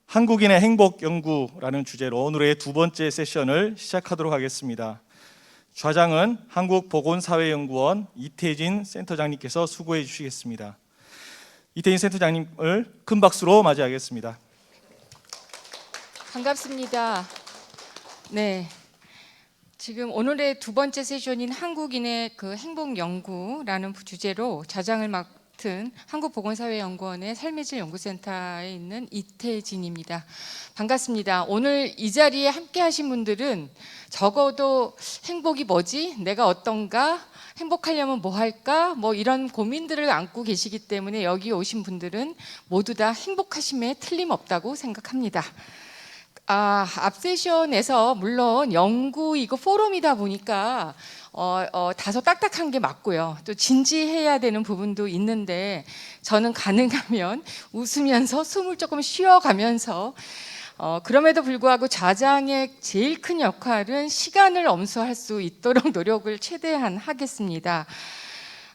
한국인의 행복 연구라는 주제로 오늘의 두 번째 세션을 시작하도록 하겠습니다. 좌장은 한국보건사회연구원 이태진 센터장님께서 수고해 주시겠습니다. 이태진 센터장님을 큰 박수로 맞이하겠습니다. 반갑습니다. 네, 지금 오늘의 두 번째 세션인 한국인의 행복 연구라는 주제로 좌장을 맡은 한국보건사회연구원의 삶의 질 연구센터에 있는 이태진입니다. 반갑습니다. 오늘 이 자리에 함께 하신 분들은 적어도 행복이 뭐지? 내가 어떤가? 행복하려면 뭐 할까? 이런 고민들을 안고 계시기 때문에 여기 오신 분들은 모두 다 행복하심에 틀림없다고 생각합니다. 앞 세션에서 물론 연구이고 포럼이다 보니까 다소 딱딱한 게 맞고요. 또 진지해야 되는 부분도 있는데 저는 가능하면 웃으면서 숨을 조금 쉬어가면서 그럼에도 불구하고 좌장의 제일 큰 역할은 시간을 엄수할 수 있도록 노력을 최대한 하겠습니다.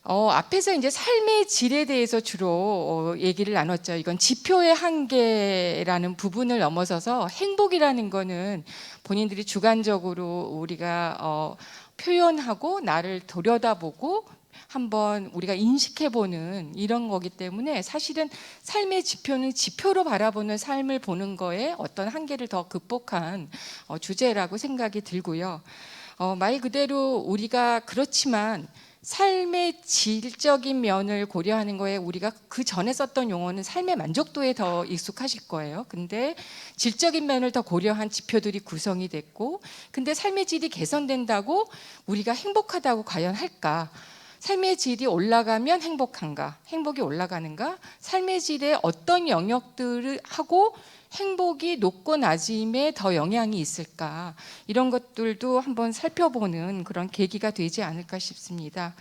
앞에서 이제 삶의 질에 대해서 주로 얘기를 나눴죠. 이건 지표의 한계라는 부분을 넘어서서 행복이라는 거는 본인들이 주관적으로 우리가 표현하고 나를 들여다보고 한번 우리가 인식해보는 이런 거기 때문에 사실은 삶의 지표는 지표로 바라보는 삶을 보는 거에 어떤 한계를 더 극복한 주제라고 생각이 들고요. 말 그대로 우리가 그렇지만 삶의 질적인 면을 고려하는 거에 우리가 그 전에 썼던 용어는 삶의 만족도에 더 익숙하실 거예요. 근데 질적인 면을 더 고려한 지표들이 구성이 됐고, 근데 삶의 질이 개선된다고 우리가 행복하다고 과연 할까? 삶의 질이 올라가면 행복한가? 행복이 올라가는가? 삶의 질에 어떤 영역들을 하고 행복이 높고 낮음에 더 영향이 있을까? 이런 것들도 한번 살펴보는 그런 계기가 되지 않을까 싶습니다.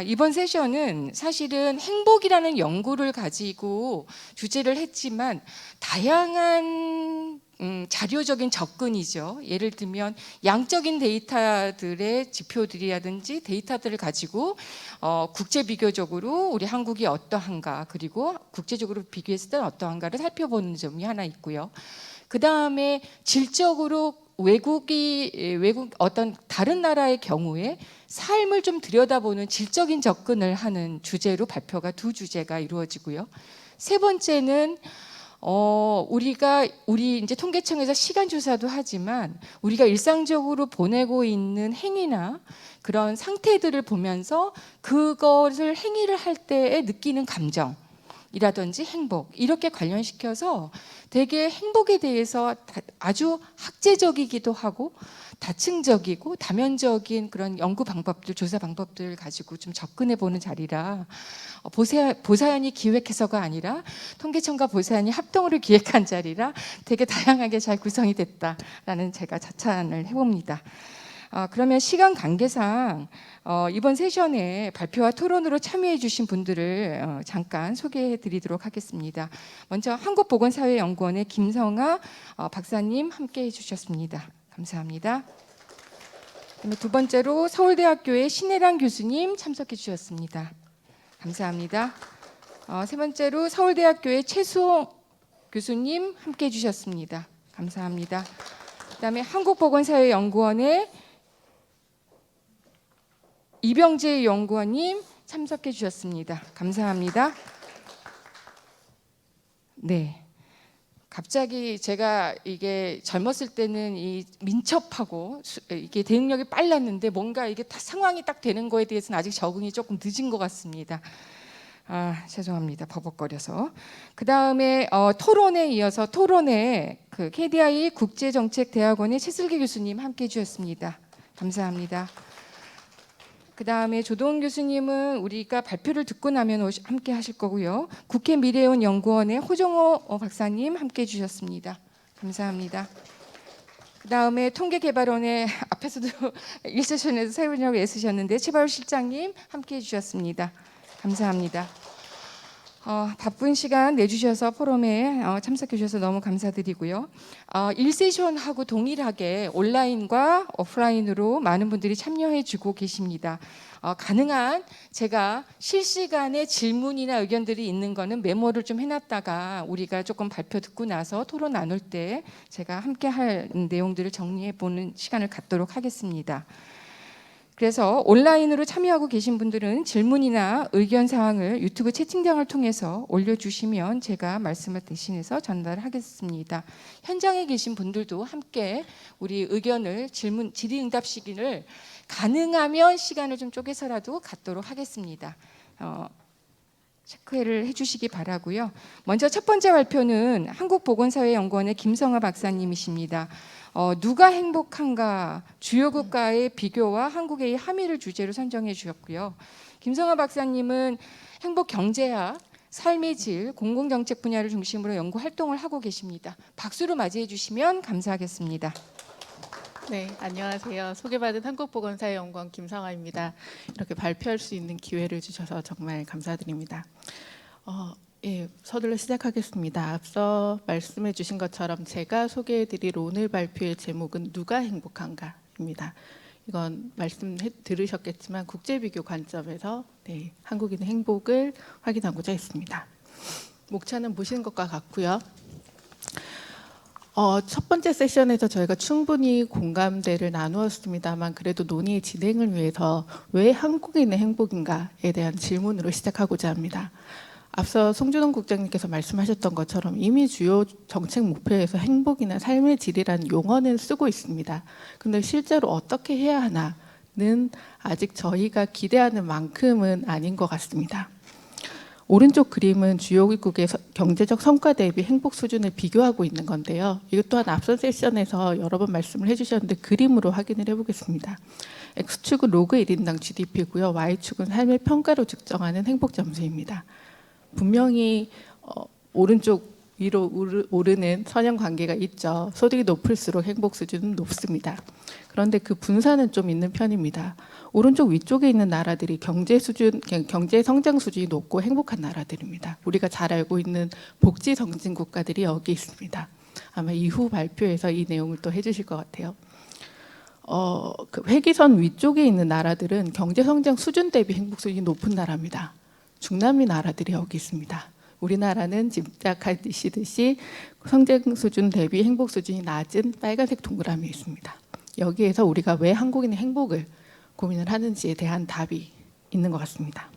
이번 세션은 사실은 행복이라는 연구를 가지고 주제를 했지만 다양한 자료적인 접근이죠. 예를 들면 양적인 데이터들의 지표들이라든지 데이터들을 가지고 국제 비교적으로 우리 한국이 어떠한가, 그리고 국제적으로 비교했을 때 어떠한가를 살펴보는 점이 하나 있고요. 그 다음에 질적으로 외국 어떤 다른 나라의 경우에 삶을 좀 들여다보는 질적인 접근을 하는 주제로 발표가 두 주제가 이루어지고요. 세 번째는 우리 이제 통계청에서 시간 조사도 하지만 우리가 일상적으로 보내고 있는 행위나 그런 상태들을 보면서 그것을 행위를 할 때에 느끼는 감정이라든지 행복, 이렇게 관련시켜서 되게 행복에 대해서 아주 학제적이기도 하고 다층적이고 다면적인 그런 연구 방법들, 조사 방법들을 가지고 좀 접근해 보는 자리라 보사연이 기획해서가 아니라 통계청과 보사연이 합동으로 기획한 자리라 되게 다양하게 잘 구성이 됐다라는 제가 자찬을 해봅니다. 그러면 시간 관계상 이번 세션에 발표와 토론으로 참여해 주신 분들을 잠깐 소개해 드리도록 하겠습니다. 먼저 한국보건사회연구원의 김성아 박사님 함께해 주셨습니다. 감사합니다. 그다음에 두 번째로 서울대학교의 신혜란 교수님 참석해 주셨습니다. 감사합니다. 세 번째로 서울대학교의 최수홍 교수님 함께해 주셨습니다. 감사합니다. 그다음에 한국보건사회연구원의 이병재 연구원님 참석해 주셨습니다. 감사합니다. 네. 갑자기 제가 이게 젊었을 때는 이 민첩하고 이게 대응력이 빨랐는데 뭔가 이게 상황이 딱 되는 거에 대해서는 아직 적응이 조금 늦은 것 같습니다. 죄송합니다. 버벅거려서. 그 다음에 토론에 이어서 토론에 KDI 국제정책대학원의 최슬기 교수님 함께해 주셨습니다. 감사합니다. 그 다음에 조동훈 교수님은 우리가 발표를 듣고 나면 함께 하실 거고요. 국회 미래원 연구원의 호정호 박사님 함께해 주셨습니다. 감사합니다. 그 다음에 통계개발원의 앞에서도 1세션에서 세우려고 애쓰셨는데 최바울 실장님 함께해 주셨습니다. 감사합니다. 바쁜 시간 내주셔서 포럼에 참석해 주셔서 너무 감사드리고요. 1세션하고 동일하게 온라인과 오프라인으로 많은 분들이 참여해 주고 계십니다. 가능한 제가 실시간에 질문이나 의견들이 있는 거는 메모를 좀 해놨다가 우리가 조금 발표 듣고 나서 토론 나눌 때 제가 함께 할 내용들을 정리해 보는 시간을 갖도록 하겠습니다. 그래서 온라인으로 참여하고 계신 분들은 질문이나 의견 사항을 유튜브 채팅창을 통해서 올려주시면 제가 말씀을 대신해서 전달하겠습니다. 현장에 계신 분들도 함께 우리 의견을 질의응답 시기를 가능하면 시간을 좀 쪼개서라도 갖도록 하겠습니다. 체크를 해주시기 바라고요. 먼저 첫 번째 발표는 한국보건사회연구원의 김성아 박사님이십니다. 누가 행복한가 주요 국가의 비교와 한국의 함의를 주제로 선정해 주셨고요. 김성아 박사님은 행복 경제학, 삶의 질, 공공정책 분야를 중심으로 연구 활동을 하고 계십니다. 박수로 맞이해 주시면 감사하겠습니다. 네, 안녕하세요. 소개받은 한국보건사회연구원 김성아입니다. 이렇게 발표할 수 있는 기회를 주셔서 정말 감사드립니다. 서둘러 시작하겠습니다. 앞서 말씀해 주신 것처럼 제가 소개해드릴 오늘 발표의 제목은 누가 행복한가입니다. 이건 들으셨겠지만 국제비교 관점에서 한국인의 행복을 확인하고자 했습니다. 목차는 보시는 것과 같고요. 첫 번째 세션에서 저희가 충분히 공감대를 나누었습니다만 그래도 논의의 진행을 위해서 왜 한국인의 행복인가에 대한 질문으로 시작하고자 합니다. 앞서 송준원 국장님께서 말씀하셨던 것처럼 이미 주요 정책 목표에서 행복이나 삶의 질이라는 용어는 쓰고 있습니다. 근데 실제로 어떻게 해야 하나는 아직 저희가 기대하는 만큼은 아닌 것 같습니다. 오른쪽 그림은 주요국의 경제적 성과 대비 행복 수준을 비교하고 있는 건데요. 이것 또한 앞선 세션에서 여러 번 말씀을 해주셨는데 그림으로 확인을 해보겠습니다. X축은 로그 1인당 GDP고요. Y축은 삶의 평가로 측정하는 행복 점수입니다. 분명히 오른쪽 위로 오르는 선형 관계가 있죠. 소득이 높을수록 행복 수준은 높습니다. 그런데 그 분산은 좀 있는 편입니다. 오른쪽 위쪽에 있는 나라들이 경제 성장 수준이 높고 행복한 나라들입니다. 우리가 잘 알고 있는 복지 선진 국가들이 여기 있습니다. 아마 이후 발표에서 이 내용을 또 해주실 것 같아요. 그 회기선 위쪽에 있는 나라들은 경제 성장 수준 대비 행복 수준이 높은 나라입니다. 중남미 나라들이 여기 있습니다. 우리나라는 짐작하시듯이 성장 수준 대비 행복 수준이 낮은 빨간색 동그라미에 있습니다. 여기에서 우리가 왜 한국인의 행복을 고민을 하는지에 대한 답이 있는 것 같습니다.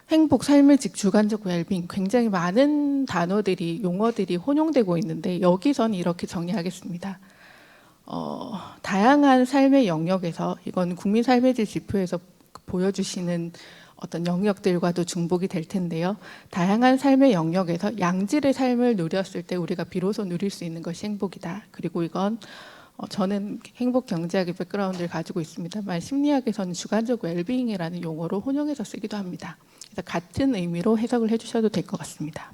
행복, 삶의 질, 주관적 웰빙 굉장히 많은 단어들이 용어들이 혼용되고 있는데 여기선 이렇게 정리하겠습니다. 다양한 삶의 영역에서 이건 국민 삶의 질 지표에서 보여주시는 어떤 영역들과도 중복이 될 텐데요. 다양한 삶의 영역에서 양질의 삶을 누렸을 때 우리가 비로소 누릴 수 있는 것이 행복이다. 그리고 이건 저는 행복 경제학의 백그라운드를 가지고 있습니다만 심리학에서는 주관적 웰빙이라는 용어로 혼용해서 쓰기도 합니다. 그래서 같은 의미로 해석을 해주셔도 될 것 같습니다.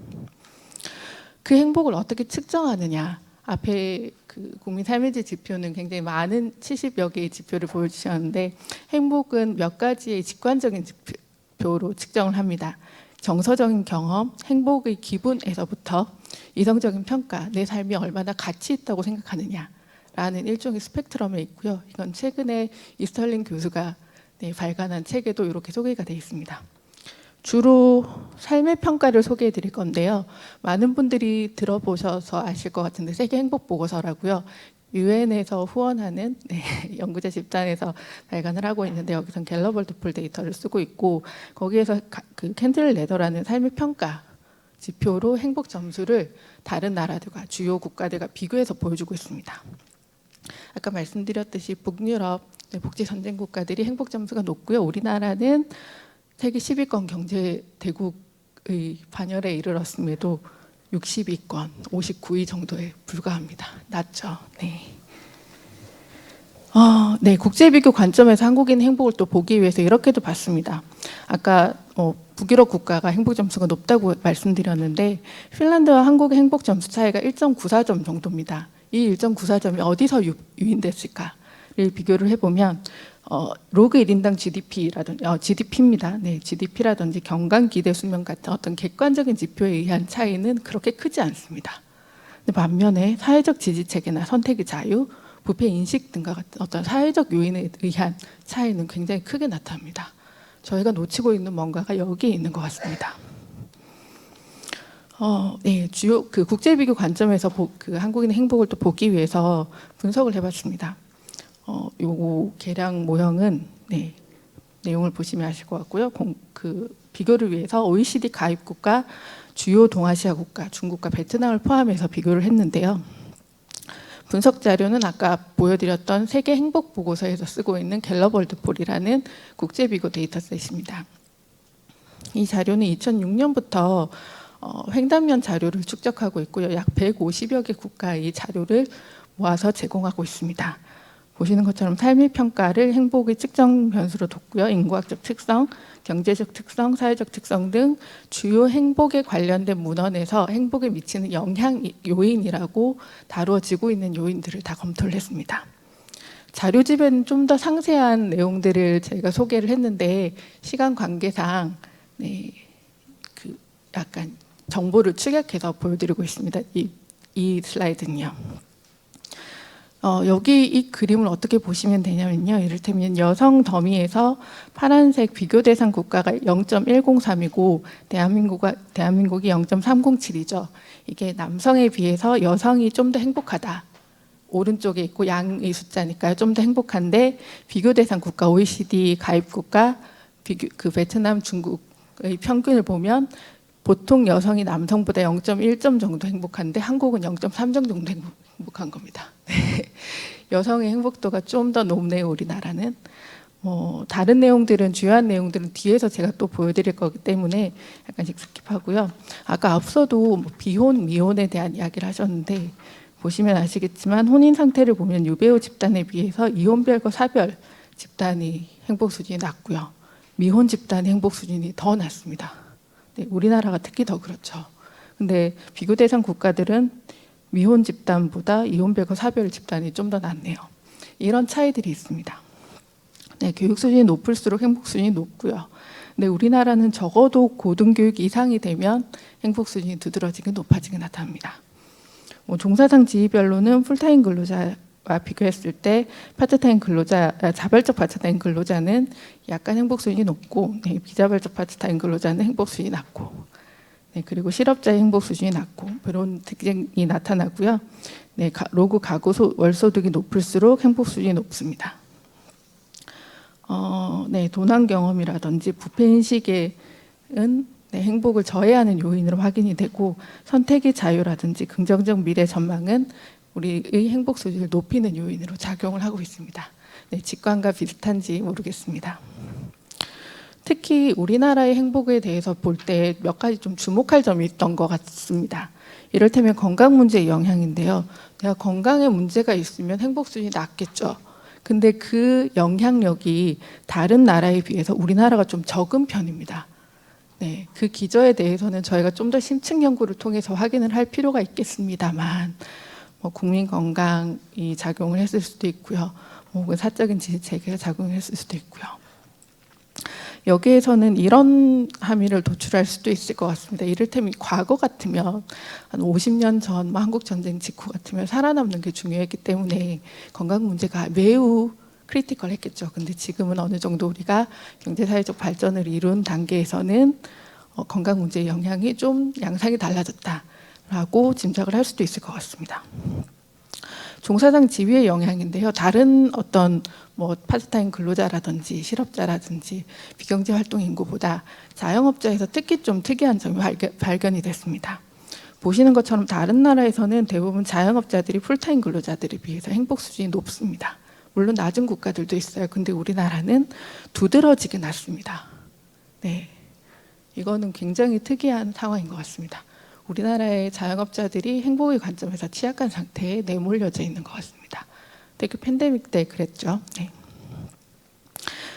그 행복을 어떻게 측정하느냐. 앞에 그 국민 삶의 질 지표는 굉장히 많은 70여 개의 지표를 보여주셨는데 행복은 몇 가지의 직관적인 지표로 측정을 합니다. 정서적인 경험, 행복의 기분에서부터 이성적인 평가, 내 삶이 얼마나 가치 있다고 생각하느냐라는 일종의 스펙트럼에 있고요. 이건 최근에 이스털링 교수가 발간한 책에도 이렇게 소개가 되어 있습니다. 주로 삶의 평가를 소개해 드릴 건데요. 많은 분들이 들어보셔서 아실 것 같은데 세계 행복 보고서라고요. 유엔에서 후원하는 연구자 집단에서 발간을 하고 있는데 여기선 갤러벌 데이터를 쓰고 있고 거기에서 그 캔들 레더라는 삶의 평가 지표로 행복 점수를 다른 나라들과 주요 국가들과 비교해서 보여주고 있습니다. 아까 말씀드렸듯이 북유럽 복지 선진 국가들이 행복 점수가 높고요. 우리나라는 세계 10위권 경제 대국의 반열에 이르렀음에도 60위권, 59위 정도에 불과합니다. 낮죠. 네, 국제비교 관점에서 한국인 행복을 또 보기 위해서 이렇게도 봤습니다. 아까 북유럽 국가가 행복 점수가 높다고 말씀드렸는데 핀란드와 한국의 행복 점수 차이가 1.94점 정도입니다. 이 1.94점이 어디서 유인됐을까? 비교를 해보면 로그 1인당 GDP입니다. 네, GDP라든지 경감 기대 수명 같은 어떤 객관적인 지표에 의한 차이는 그렇게 크지 않습니다. 근데 반면에 사회적 지지 체계나 선택의 자유, 부패 인식 등과 같은 어떤 사회적 요인에 의한 차이는 굉장히 크게 나타납니다. 저희가 놓치고 있는 뭔가가 여기에 있는 것 같습니다. 네, 주요 국제 비교 관점에서 한국인의 행복을 또 보기 위해서 분석을 해봤습니다. 요 계량 모형은 네, 내용을 보시면 아실 것 같고요. 비교를 위해서 OECD 가입 국가, 주요 동아시아 국가, 중국과 베트남을 포함해서 비교를 했는데요. 분석 자료는 아까 보여드렸던 세계 행복 보고서에서 쓰고 있는 갤럽 월드폴이라는 국제 비교 데이터셋입니다. 이 자료는 2006년부터 횡단면 자료를 축적하고 있고요. 약 150여 개 국가의 자료를 모아서 제공하고 있습니다. 보시는 것처럼 삶의 평가를 행복의 측정 변수로 뒀고요. 인구학적 특성, 경제적 특성, 사회적 특성 등 주요 행복에 관련된 문헌에서 행복에 미치는 영향 요인이라고 다루어지고 있는 요인들을 다 검토를 했습니다. 자료집에는 좀 더 상세한 내용들을 저희가 소개를 했는데 시간 관계상 네, 약간 정보를 축약해서 보여드리고 있습니다. 이 슬라이드는요. 여기 이 그림을 어떻게 보시면 되냐면요. 이를테면 여성 더미에서 파란색 비교 대상 국가가 0.103이고 대한민국이 0.307이죠. 이게 남성에 비해서 여성이 좀 더 행복하다. 오른쪽에 있고 양의 숫자니까요. 좀 더 행복한데 비교 대상 국가 OECD 가입 국가 베트남, 중국의 평균을 보면 보통 여성이 남성보다 0.1점 정도 행복한데 한국은 0.3점 정도 행복한 겁니다. 여성의 행복도가 좀 더 높네요, 우리나라는. 다른 내용들은 주요한 내용들은 뒤에서 제가 또 보여드릴 거기 때문에 약간씩 스킵하고요. 아까 앞서도 비혼, 미혼에 대한 이야기를 하셨는데 보시면 아시겠지만 혼인 상태를 보면 유배우 집단에 비해서 이혼별과 사별 집단이 행복 수준이 낮고요. 미혼 집단의 행복 수준이 더 낮습니다. 네, 우리나라가 특히 더 그렇죠. 근데 비교 대상 국가들은 미혼 집단보다 이혼별과 사별 집단이 좀 더 낮네요. 이런 차이들이 있습니다. 네, 교육 수준이 높을수록 행복 수준이 높고요. 근데 우리나라는 적어도 고등교육 이상이 되면 행복 수준이 두드러지게 높아지게 나타납니다. 종사상 지위별로는 풀타임 근로자와 비교했을 때 자발적 파트타임 근로자는 약간 행복 수준이 높고 네, 비자발적 파트타임 근로자는 행복 수준이 낮고 네, 그리고 실업자의 행복 수준이 낮고 이런 특징이 나타나고요. 네, 로그 가구 월소득이 높을수록 행복 수준이 높습니다. 네, 도난 경험이라든지 부패 인식은 네, 행복을 저해하는 요인으로 확인이 되고 선택의 자유라든지 긍정적 미래 전망은 우리의 행복 수준을 높이는 요인으로 작용을 하고 있습니다. 네, 직관과 비슷한지 모르겠습니다. 특히 우리나라의 행복에 대해서 볼 때 몇 가지 좀 주목할 점이 있던 것 같습니다. 이를테면 건강 문제의 영향인데요. 내가 건강에 문제가 있으면 행복 수준이 낮겠죠. 근데 그 영향력이 다른 나라에 비해서 우리나라가 좀 적은 편입니다. 네, 그 기저에 대해서는 저희가 좀 더 심층 연구를 통해서 확인을 할 필요가 있겠습니다만 국민 건강이 작용을 했을 수도 있고요. 혹은 사적인 지지 체계가 작용을 했을 수도 있고요. 여기에서는 이런 함의를 도출할 수도 있을 것 같습니다. 이를테면 과거 같으면 한 50년 전 한국 전쟁 직후 같으면 살아남는 게 중요했기 때문에 건강 문제가 매우 크리티컬했겠죠. 근데 지금은 어느 정도 우리가 경제사회적 발전을 이룬 단계에서는 건강 문제의 영향이 좀 양상이 달라졌다라고 짐작을 할 수도 있을 것 같습니다. 종사상 지위의 영향인데요. 다른 어떤 파트타임 근로자라든지 실업자라든지 비경제 활동 인구보다 자영업자에서 특히 좀 특이한 점이 발견이 됐습니다. 보시는 것처럼 다른 나라에서는 대부분 자영업자들이 풀타임 근로자들에 비해서 행복 수준이 높습니다. 물론 낮은 국가들도 있어요. 근데 우리나라는 두드러지게 낮습니다. 네, 이거는 굉장히 특이한 상황인 것 같습니다. 우리나라의 자영업자들이 행복의 관점에서 취약한 상태에 내몰려져 있는 것 같습니다. 특히 팬데믹 때 그랬죠. 네.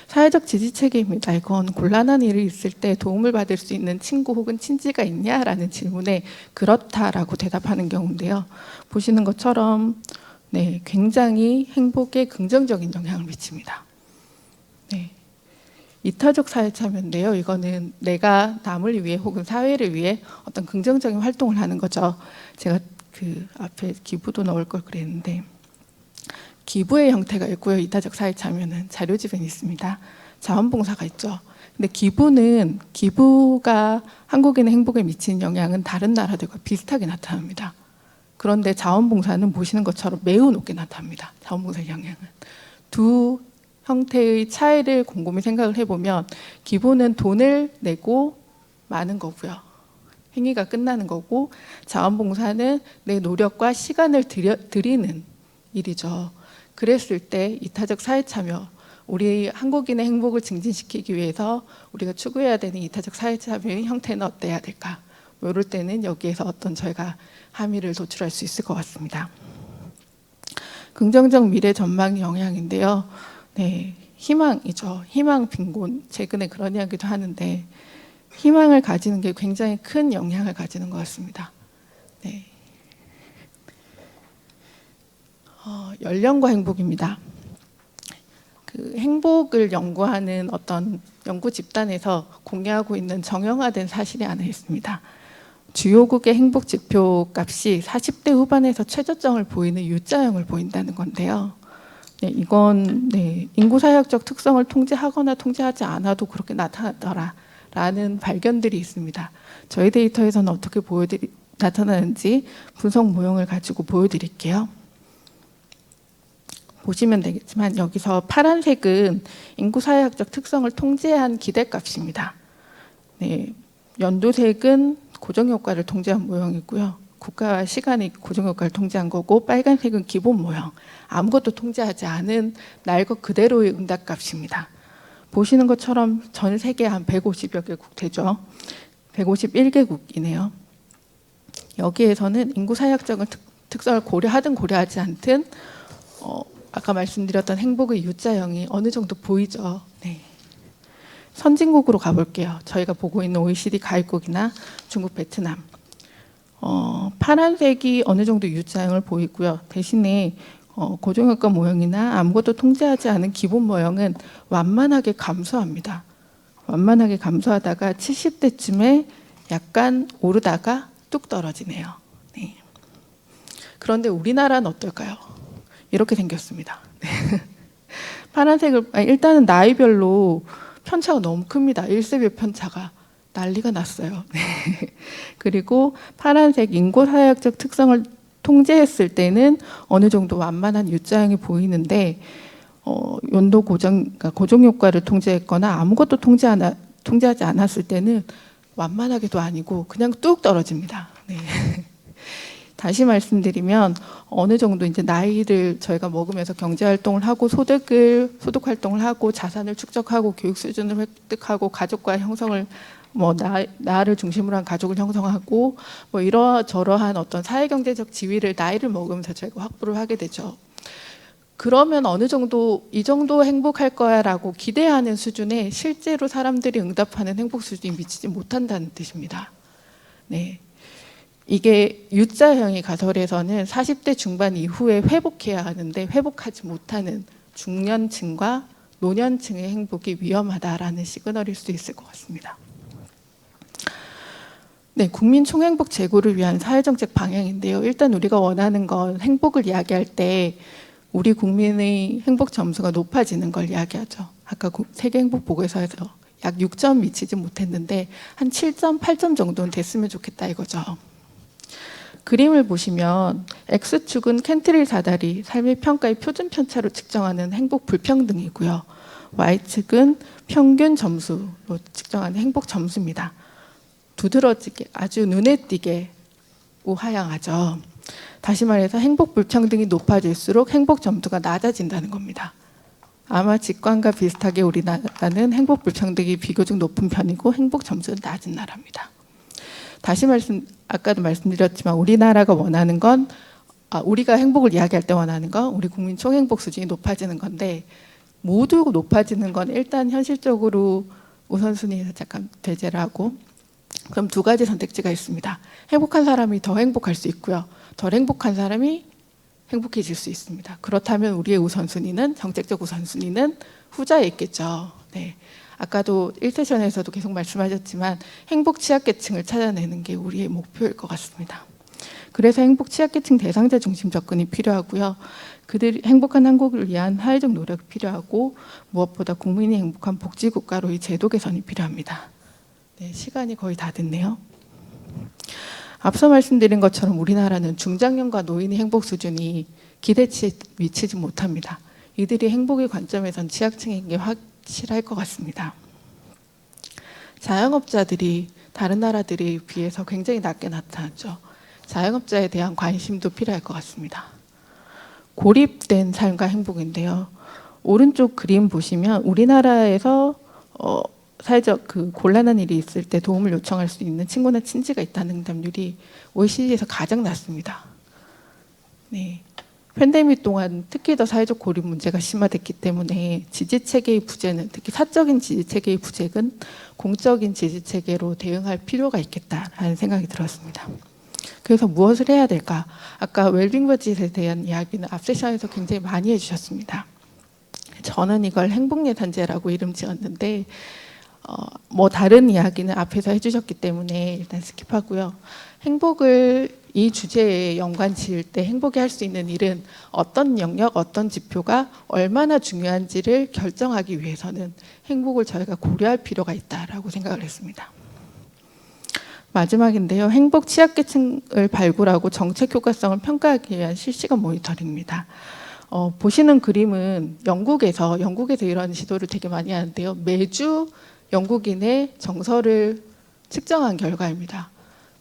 사회적 지지 체계입니다. 이건 곤란한 일이 있을 때 도움을 받을 수 있는 친구 혹은 친지가 있냐라는 질문에 그렇다라고 대답하는 경우인데요. 보시는 것처럼 네, 굉장히 행복에 긍정적인 영향을 미칩니다. 네. 이타적 사회 참여인데요. 이거는 내가 남을 위해 혹은 사회를 위해 어떤 긍정적인 활동을 하는 거죠. 제가 그 앞에 기부도 넣을 걸 그랬는데 기부의 형태가 있고요. 이타적 사회 참여는 자료집에 있습니다. 자원봉사가 있죠. 근데 기부가 한국인의 행복에 미치는 영향은 다른 나라들과 비슷하게 나타납니다. 그런데 자원봉사는 보시는 것처럼 매우 높게 나타납니다. 자원봉사의 영향은. 두 형태의 차이를 곰곰이 생각을 해보면 기부는 돈을 내고 마는 거고요. 행위가 끝나는 거고 자원봉사는 내 노력과 시간을 들이는 일이죠. 그랬을 때 이타적 사회참여, 우리 한국인의 행복을 증진시키기 위해서 우리가 추구해야 되는 이타적 사회참여의 형태는 어때야 될까? 뭐 이럴 때는 여기에서 어떤 저희가 함의를 도출할 수 있을 것 같습니다. 긍정적 미래 전망 영향인데요. 네, 희망이죠. 희망 빈곤. 최근에 그런 이야기도 하는데 희망을 가지는 게 굉장히 큰 영향을 가지는 것 같습니다. 네. 연령과 행복입니다. 그 행복을 연구하는 어떤 연구 집단에서 공유하고 있는 정형화된 사실이 하나 있습니다. 주요국의 행복 지표 값이 40대 후반에서 최저점을 보이는 U자형을 보인다는 건데요. 네, 이건 인구 사회학적 특성을 통제하거나 통제하지 않아도 그렇게 나타나더라라는 발견들이 있습니다. 저희 데이터에서는 어떻게 나타나는지 분석 모형을 가지고 보여드릴게요. 보시면 되겠지만 여기서 파란색은 인구 사회학적 특성을 통제한 기대값입니다. 네, 연두색은 고정효과를 통제한 모형이고요. 국가와 시간의 고정효과를 통제한 거고 빨간색은 기본 모형, 아무것도 통제하지 않은 날 것 그대로의 응답값입니다. 보시는 것처럼 전 세계 한 150여 개국 되죠. 151개국이네요. 여기에서는 인구 사회학적 특성을 고려하든 고려하지 않든 아까 말씀드렸던 행복의 U자형이 어느 정도 보이죠. 네. 선진국으로 가볼게요. 저희가 보고 있는 OECD 가입국이나 중국, 베트남. 파란색이 어느 정도 U자형을 보이고요. 대신에 고정효과 모형이나 아무것도 통제하지 않은 기본 모형은 완만하게 감소합니다. 완만하게 감소하다가 70대쯤에 약간 오르다가 뚝 떨어지네요. 네. 그런데 우리나라는 어떨까요? 이렇게 생겼습니다. 네. 파란색을 일단은 나이별로 편차가 너무 큽니다. 1세별 편차가 난리가 났어요. 네. 그리고 파란색 인구 사회학적 특성을 통제했을 때는 어느 정도 완만한 U자형이 보이는데 연도 그러니까 고정 효과를 통제했거나 아무것도 통제하지 않았을 때는 완만하게도 아니고 그냥 뚝 떨어집니다. 네. 다시 말씀드리면 어느 정도 이제 나이를 저희가 먹으면서 경제 활동을 하고 소득 활동을 하고 자산을 축적하고 교육 수준을 획득하고 가족과 형성을 나를 중심으로 한 가족을 형성하고 이러저러한 어떤 사회 경제적 지위를 나이를 먹으면서 저희가 확보를 하게 되죠. 그러면 어느 정도 이 정도 행복할 거야라고 기대하는 수준에 실제로 사람들이 응답하는 행복 수준이 미치지 못한다는 뜻입니다. 네. 이게 U자형의 가설에서는 40대 중반 이후에 회복해야 하는데 회복하지 못하는 중년층과 노년층의 행복이 위험하다라는 시그널일 수 있을 것 같습니다. 네, 국민 총행복 제고를 위한 사회정책 방향인데요. 일단 우리가 원하는 건 행복을 이야기할 때 우리 국민의 행복 점수가 높아지는 걸 이야기하죠. 아까 세계행복보고서에서 약 6점 미치지 못했는데 한 7점, 8점 정도는 됐으면 좋겠다 이거죠. 그림을 보시면 X축은 캔트릴 사다리, 삶의 평가의 표준 편차로 측정하는 행복 불평등이고요. Y축은 평균 점수로 측정하는 행복 점수입니다. 두드러지게 아주 눈에 띄게 우하향하죠. 다시 말해서 행복 불평등이 높아질수록 행복 점수가 낮아진다는 겁니다. 아마 직관과 비슷하게 우리나라는 행복 불평등이 비교적 높은 편이고 행복 점수는 낮은 나라입니다. 아까도 말씀드렸지만 우리나라가 원하는 건 우리가 행복을 이야기할 때 원하는 건 우리 국민 총행복 수준이 높아지는 건데 모두 높아지는 건 일단 현실적으로 우선순위에서 잠깐 배제를 하고 그럼 두 가지 선택지가 있습니다. 행복한 사람이 더 행복할 수 있고요. 덜 행복한 사람이 행복해질 수 있습니다. 그렇다면 우리의 우선순위는 정책적 우선순위는 후자에 있겠죠. 네. 아까도 1세션에서도 계속 말씀하셨지만 행복 취약계층을 찾아내는 게 우리의 목표일 것 같습니다. 그래서 행복 취약계층 대상자 중심 접근이 필요하고요. 그들이 행복한 한국을 위한 사회적 노력이 필요하고 무엇보다 국민이 행복한 복지국가로의 제도 개선이 필요합니다. 네, 시간이 거의 다 됐네요. 앞서 말씀드린 것처럼 우리나라는 중장년과 노인의 행복 수준이 기대치에 미치지 못합니다. 이들이 행복의 관점에선 취약층인 게 확실할 것 같습니다. 자영업자들이 다른 나라들에 비해서 굉장히 낮게 나타났죠. 자영업자에 대한 관심도 필요할 것 같습니다. 고립된 삶과 행복인데요. 오른쪽 그림 보시면 우리나라에서 사회적 곤란한 일이 있을 때 도움을 요청할 수 있는 친구나 친지가 있다는 응답률이 OECD에서 가장 낮습니다. 네. 팬데믹 동안 특히 더 사회적 고립 문제가 심화됐기 때문에 지지 체계의 부재는, 특히 사적인 지지 체계의 부재는 공적인 지지 체계로 대응할 필요가 있겠다라는 생각이 들었습니다. 그래서 무엇을 해야 될까? 아까 웰빙 버짓에 대한 이야기는 앞 세션에서 굉장히 많이 해주셨습니다. 저는 이걸 행복예산제라고 이름 지었는데 뭐 다른 이야기는 앞에서 해주셨기 때문에 일단 스킵하고요. 행복을 이 주제에 연관 지을 때 행복이 할 수 있는 일은 어떤 영역, 어떤 지표가 얼마나 중요한지를 결정하기 위해서는 행복을 저희가 고려할 필요가 있다라고 생각을 했습니다. 마지막인데요. 행복 취약계층을 발굴하고 정책 효과성을 평가하기 위한 실시간 모니터링입니다. 보시는 그림은 영국에서 이런 시도를 되게 많이 하는데요. 매주 영국인의 정서를 측정한 결과입니다.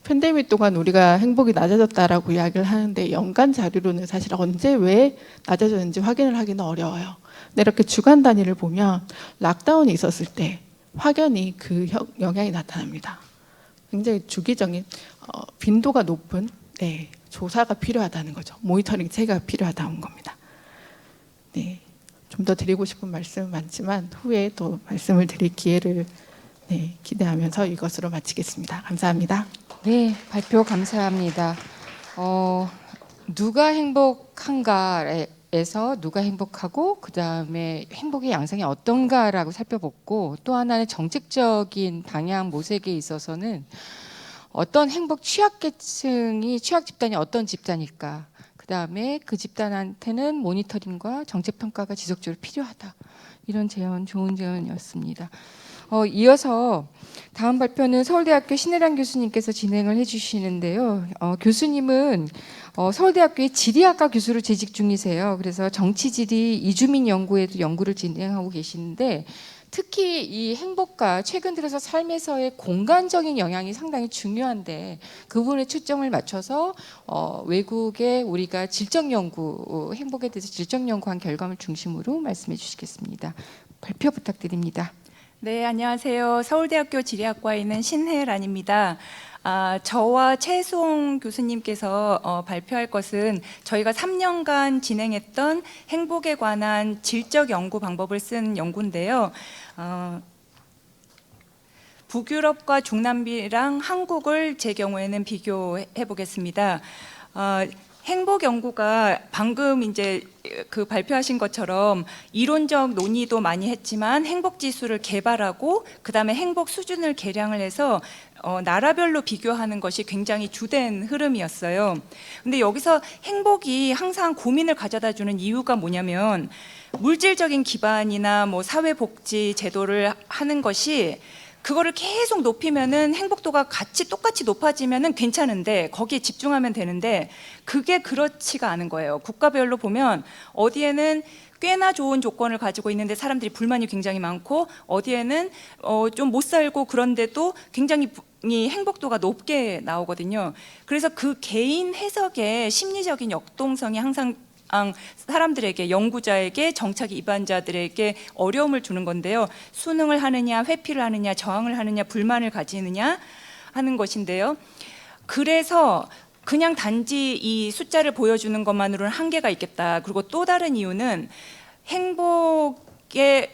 팬데믹 동안 우리가 행복이 낮아졌다라고 이야기를 하는데 연간 자료로는 사실 언제 왜 낮아졌는지 확인을 하기는 어려워요. 근데 이렇게 주간 단위를 보면 락다운이 있었을 때 확연히 그 영향이 나타납니다. 굉장히 주기적인 빈도가 높은 조사가 필요하다는 거죠. 모니터링 체계가 필요하다는 겁니다. 네, 좀 더 드리고 싶은 말씀은 많지만 후에 또 말씀을 드릴 기회를 기대하면서 이것으로 마치겠습니다. 감사합니다. 네, 발표 감사합니다. 누가 행복한가에서 누가 행복하고 그 다음에 행복의 양상이 어떤가라고 살펴봤고, 또 하나는 정책적인 방향 모색에 있어서는 어떤 행복 취약계층이 취약 집단이 어떤 집단일까, 그 다음에 그 집단한테는 모니터링과 정책 평가가 지속적으로 필요하다, 이런 제언, 좋은 제언이었습니다. 이어서 다음 발표는 서울대학교 신혜란 교수님께서 진행을 해주시는데요. 교수님은 서울대학교의 지리학과 교수로 재직 중이세요. 그래서 정치지리 이주민 연구에도 연구를 진행하고 계시는데, 특히 이 행복과 최근 들어서 삶에서의 공간적인 영향이 상당히 중요한데, 그 부분에 초점을 맞춰서 외국의 우리가 질적 연구, 행복에 대해서 질적 연구한 결과물 중심으로 말씀해 주시겠습니다. 발표 부탁드립니다. 네, 안녕하세요. 서울대학교 지리학과에 있는 신혜란입니다. 저와 최수홍 교수님께서 발표할 것은 저희가 3년간 진행했던 행복에 관한 질적 연구 방법을 쓴 연구인데요. 북유럽과 중남미랑 한국을 제 경우에는 비교해 보겠습니다. 행복 연구가 방금 이제 발표하신 것처럼 이론적 논의도 많이 했지만 행복 지수를 개발하고 그다음에 행복 수준을 계량을 해서 나라별로 비교하는 것이 굉장히 주된 흐름이었어요. 근데 여기서 행복이 항상 고민을 가져다 주는 이유가 뭐냐면, 물질적인 기반이나 뭐 사회복지 제도를 하는 것이 그거를 계속 높이면은 행복도가 똑같이 높아지면은 괜찮은데, 거기에 집중하면 되는데 그게 그렇지가 않은 거예요. 국가별로 보면 어디에는 꽤나 좋은 조건을 가지고 있는데 사람들이 불만이 굉장히 많고, 어디에는 좀 못 살고 그런데도 굉장히 행복도가 높게 나오거든요. 그래서 그 개인 해석의 심리적인 역동성이 항상 사람들에게, 연구자에게, 정착 입안자들에게 어려움을 주는 건데요. 수능을 하느냐, 회피를 하느냐, 저항을 하느냐, 불만을 가지느냐 하는 것인데요. 그래서 그냥 단지 이 숫자를 보여주는 것만으로는 한계가 있겠다. 그리고 또 다른 이유는 행복의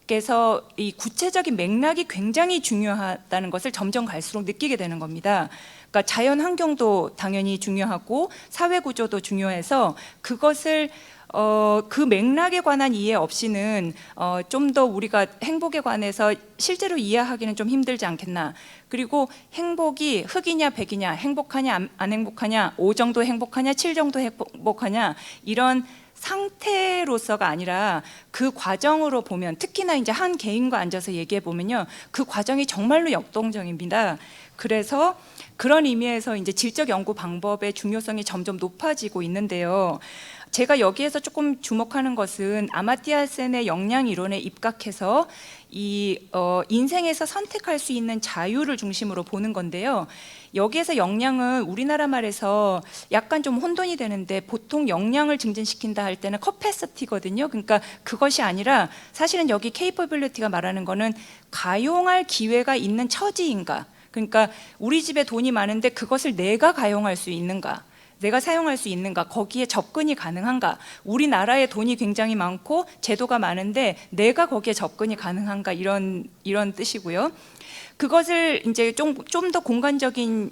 그래서 이 구체적인 맥락이 굉장히 중요하다는 것을 점점 갈수록 느끼게 되는 겁니다. 그러니까 자연 환경도 당연히 중요하고 사회 구조도 중요해서 그것을 그 맥락에 관한 이해 없이는 좀 더 우리가 행복에 관해서 실제로 이해하기는 좀 힘들지 않겠나. 그리고 행복이 흑이냐 백이냐, 행복하냐 안 행복하냐, 5 정도 행복하냐 7 정도 행복하냐, 이런 상태로서가 아니라 그 과정으로 보면, 특히나 이제 한 개인과 앉아서 얘기해 보면요, 그 과정이 정말로 역동적입니다. 그래서 그런 의미에서 이제 질적 연구 방법의 중요성이 점점 높아지고 있는데요. 제가 여기에서 조금 주목하는 것은 아마티아 센의 역량 이론에 입각해서 이 인생에서 선택할 수 있는 자유를 중심으로 보는 건데요. 여기에서 역량은 우리나라 말에서 약간 좀 혼돈이 되는데, 보통 역량을 증진시킨다 할 때는 커패시티거든요. 그러니까 그것이 아니라 사실은 여기 케이퍼빌리티가 말하는 거는 가용할 기회가 있는 처지인가. 그러니까 우리 집에 돈이 많은데 그것을 내가 가용할 수 있는가, 내가 사용할 수 있는가, 거기에 접근이 가능한가. 우리나라에 돈이 굉장히 많고 제도가 많은데 내가 거기에 접근이 가능한가, 이런 뜻이고요. 그것을 이제 좀 더 공간적인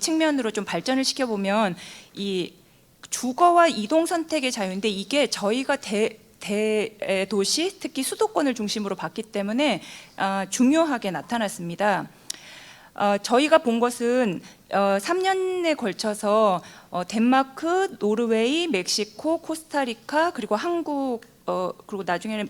측면으로 좀 발전을 시켜보면, 이 주거와 이동 선택의 자유인데, 이게 저희가 대도시, 특히 수도권을 중심으로 봤기 때문에 중요하게 나타났습니다. 저희가 본 것은 3년에 걸쳐서 덴마크, 노르웨이, 멕시코, 코스타리카, 그리고 한국, 그리고 나중에는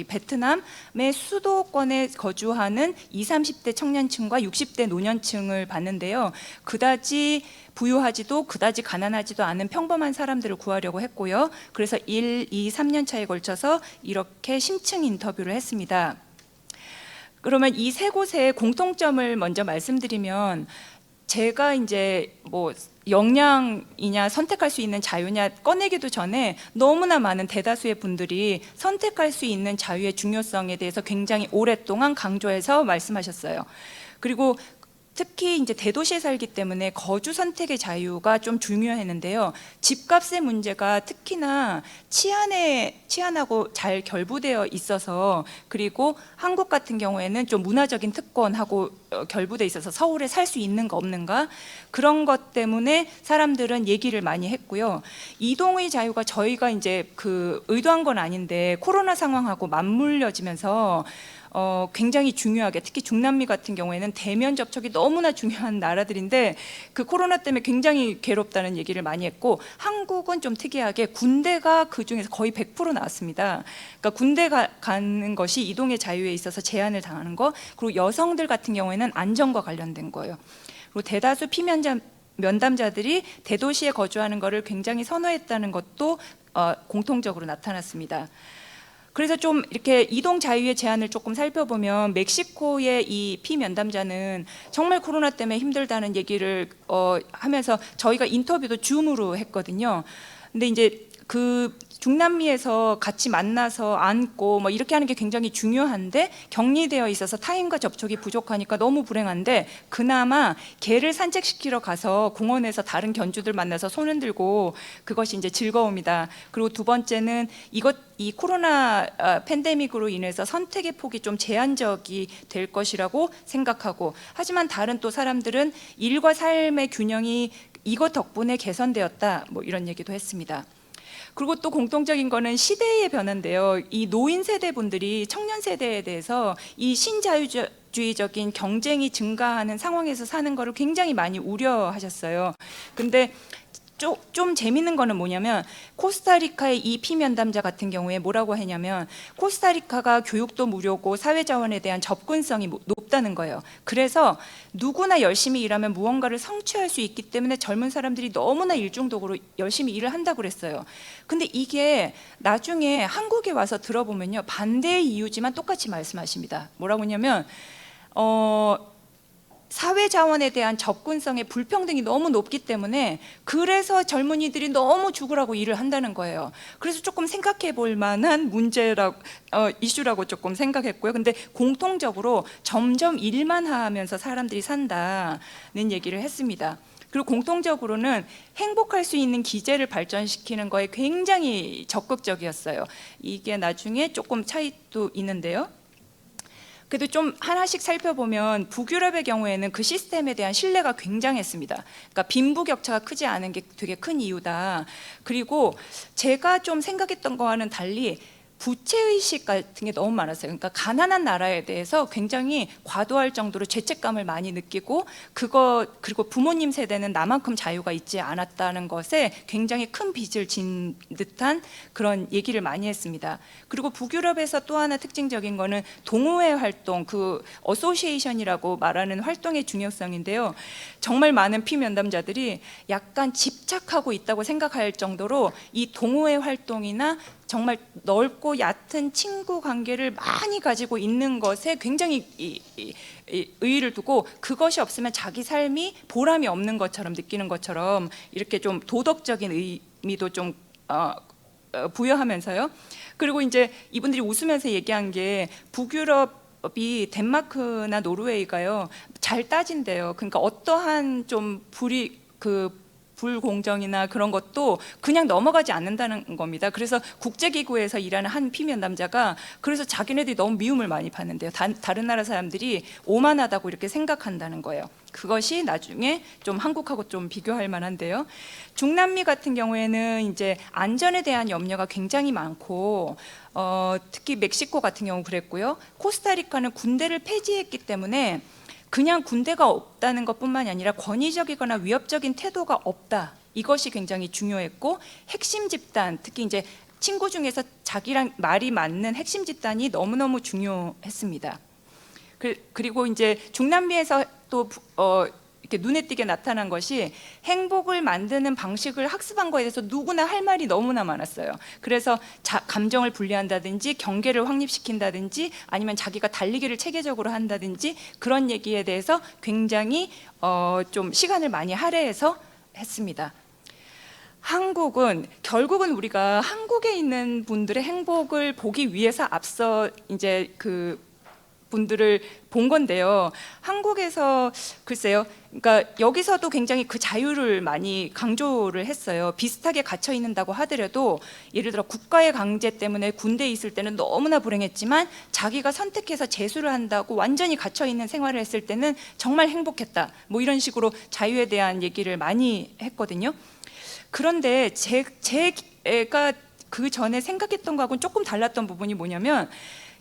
베트남의 수도권에 거주하는 20, 30대 청년층과 60대 노년층을 봤는데요. 그다지 부유하지도 그다지 가난하지도 않은 평범한 사람들을 구하려고 했고요. 그래서 1, 2, 3년 차에 걸쳐서 이렇게 심층 인터뷰를 했습니다. 그러면 이 세 곳의 공통점을 먼저 말씀드리면, 제가 이제 뭐 역량이냐 선택할 수 있는 자유냐 꺼내기도 전에 너무나 많은 대다수의 분들이 선택할 수 있는 자유의 중요성에 대해서 굉장히 오랫동안 강조해서 말씀하셨어요. 그리고 특히 이제 대도시에 살기 때문에 거주 선택의 자유가 좀 중요했는데요. 집값의 문제가 특히나 치안하고 잘 결부되어 있어서, 그리고 한국 같은 경우에는 좀 문화적인 특권하고 결부되어 있어서 서울에 살 수 있는가 없는가, 그런 것 때문에 사람들은 얘기를 많이 했고요. 이동의 자유가 저희가 이제 의도한 건 아닌데 코로나 상황하고 맞물려지면서 굉장히 중요하게, 특히 중남미 같은 경우에는 대면 접촉이 너무나 중요한 나라들인데 그 코로나 때문에 굉장히 괴롭다는 얘기를 많이 했고, 한국은 좀 특이하게 군대가 그 중에서 거의 100% 나왔습니다. 그러니까 군대 가는 것이 이동의 자유에 있어서 제한을 당하는 거, 그리고 여성들 같은 경우에는 안전과 관련된 거예요. 그리고 대다수 면담자들이 대도시에 거주하는 것을 굉장히 선호했다는 것도 공통적으로 나타났습니다. 그래서 좀 이렇게 이동 자유의 제한을 조금 살펴보면, 멕시코의 이 피면담자는 정말 코로나 때문에 힘들다는 얘기를 하면서 저희가 인터뷰도 줌으로 했거든요. 근데 이제 그 중남미에서 같이 만나서 안고 뭐 이렇게 하는 게 굉장히 중요한데 격리되어 있어서 타인과 접촉이 부족하니까 너무 불행한데, 그나마 개를 산책시키러 가서 공원에서 다른 견주들 만나서 손 흔들고, 그것이 이제 즐거움이다. 그리고 두 번째는 이 코로나 팬데믹으로 인해서 선택의 폭이 좀 제한적이 될 것이라고 생각하고, 하지만 다른 또 사람들은 일과 삶의 균형이 이것 덕분에 개선되었다, 뭐 이런 얘기도 했습니다. 그리고 또 공통적인 거는 시대의 변화인데요. 이 노인 세대 분들이 청년 세대에 대해서 이 신자유주의적인 경쟁이 증가하는 상황에서 사는 거를 굉장히 많이 우려하셨어요. 근데 좀 재밌는 거는 뭐냐면, 코스타리카의 이 피면담자 같은 경우에 뭐라고 했냐면, 코스타리카가 교육도 무료고 사회자원에 대한 접근성이 높다는 거예요. 그래서 누구나 열심히 일하면 무언가를 성취할 수 있기 때문에 젊은 사람들이 너무나 일중독으로 열심히 일을 한다고 그랬어요. 근데 이게 나중에 한국에 와서 들어보면요, 반대의 이유지만 똑같이 말씀하십니다. 뭐라고 하냐면 사회자원에 대한 접근성의 불평등이 너무 높기 때문에, 그래서 젊은이들이 너무 죽으라고 일을 한다는 거예요. 그래서 조금 생각해 볼 만한 이슈라고 조금 생각했고요. 근데 공통적으로 점점 일만 하면서 사람들이 산다는 얘기를 했습니다. 그리고 공통적으로는 행복할 수 있는 기제를 발전시키는 거에 굉장히 적극적이었어요. 이게 나중에 조금 차이도 있는데요. 그래도 좀 하나씩 살펴보면 북유럽의 경우에는 그 시스템에 대한 신뢰가 굉장했습니다. 그러니까 빈부격차가 크지 않은 게 되게 큰 이유다. 그리고 제가 좀 생각했던 거와는 달리 부채의식 같은 게 너무 많았어요. 그러니까 가난한 나라에 대해서 굉장히 과도할 정도로 죄책감을 많이 느끼고 그리고 부모님 세대는 나만큼 자유가 있지 않았다는 것에 굉장히 큰 빚을 진 듯한 그런 얘기를 많이 했습니다. 그리고 북유럽에서 또 하나 특징적인 거는 동호회 활동, 그 어소시에이션이라고 말하는 활동의 중요성인데요. 정말 많은 피면담자들이 약간 집착하고 있다고 생각할 정도로 이 동호회 활동이나 정말 넓고 얕은 친구 관계를 많이 가지고 있는 것에 굉장히 의의를 두고 그것이 없으면 자기 삶이 보람이 없는 것처럼 느끼는 것처럼 이렇게 좀 도덕적인 의미도 좀 부여하면서요. 그리고 이제 이분들이 웃으면서 얘기한 게 북유럽이 덴마크나 노르웨이가요 잘 따진대요. 그러니까 어떠한 좀 불공정이나 그런 것도 그냥 넘어가지 않는다는 겁니다. 그래서 국제기구에서 일하는 한 피면 남자가 그래서 자기네들이 너무 미움을 많이 받는데요. 다른 나라 사람들이 오만하다고 이렇게 생각한다는 거예요. 그것이 나중에 좀 한국하고 좀 비교할 만한데요. 중남미 같은 경우에는 이제 안전에 대한 염려가 굉장히 많고 특히 멕시코 같은 경우 그랬고요. 코스타리카는 군대를 폐지했기 때문에 그냥 군대가 없다는 것뿐만이 아니라 권위적이거나 위협적인 태도가 없다. 이것이 굉장히 중요했고 핵심 집단, 특히 이제 친구 중에서 자기랑 말이 맞는 핵심 집단이 너무너무 중요했습니다. 그리고 이제 중남미에서 또 이렇게 눈에 띄게 나타난 것이 행복을 만드는 방식을 학습한 거에 대해서 누구나 할 말이 너무나 많았어요. 그래서 감정을 분리한다든지 경계를 확립시킨다든지 아니면 자기가 달리기를 체계적으로 한다든지 그런 얘기에 대해서 굉장히 좀 시간을 많이 할애해서 했습니다. 한국은 결국은 우리가 한국에 있는 분들의 행복을 보기 위해서 앞서 이제 그 분들을 본 건데요. 한국에서 글쎄요. 그러니까 여기서도 굉장히 그 자유를 많이 강조를 했어요. 비슷하게 갇혀 있는다고 하더라도 예를 들어 국가의 강제 때문에 군대에 있을 때는 너무나 불행했지만 자기가 선택해서 재수를 한다고 완전히 갇혀 있는 생활을 했을 때는 정말 행복했다. 뭐 이런 식으로 자유에 대한 얘기를 많이 했거든요. 그런데 제가 그 전에 생각했던 거하고는 조금 달랐던 부분이 뭐냐면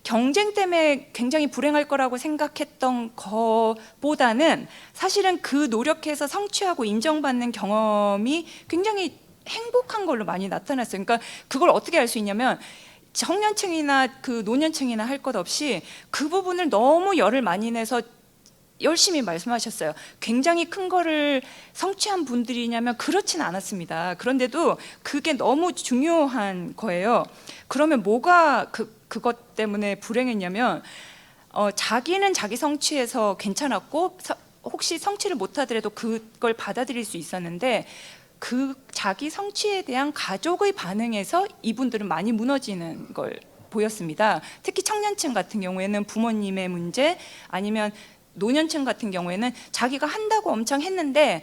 경쟁 때문에 굉장히 불행할 거라고 생각했던 것보다는 사실은 그 노력해서 성취하고 인정받는 경험이 굉장히 행복한 걸로 많이 나타났어요. 그러니까 그걸 어떻게 알 수 있냐면 청년층이나 그 노년층이나 할 것 없이 그 부분을 너무 열을 많이 내서 열심히 말씀하셨어요. 굉장히 큰 거를 성취한 분들이냐면 그렇진 않았습니다. 그런데도 그게 너무 중요한 거예요. 그러면 뭐가 그것 때문에 불행했냐면 자기는 자기 성취에서 괜찮았고 혹시 성취를 못하더라도 그걸 받아들일 수 있었는데 그 자기 성취에 대한 가족의 반응에서 이분들은 많이 무너지는 걸 보였습니다. 특히 청년층 같은 경우에는 부모님의 문제 아니면 노년층 같은 경우에는 자기가 한다고 엄청 했는데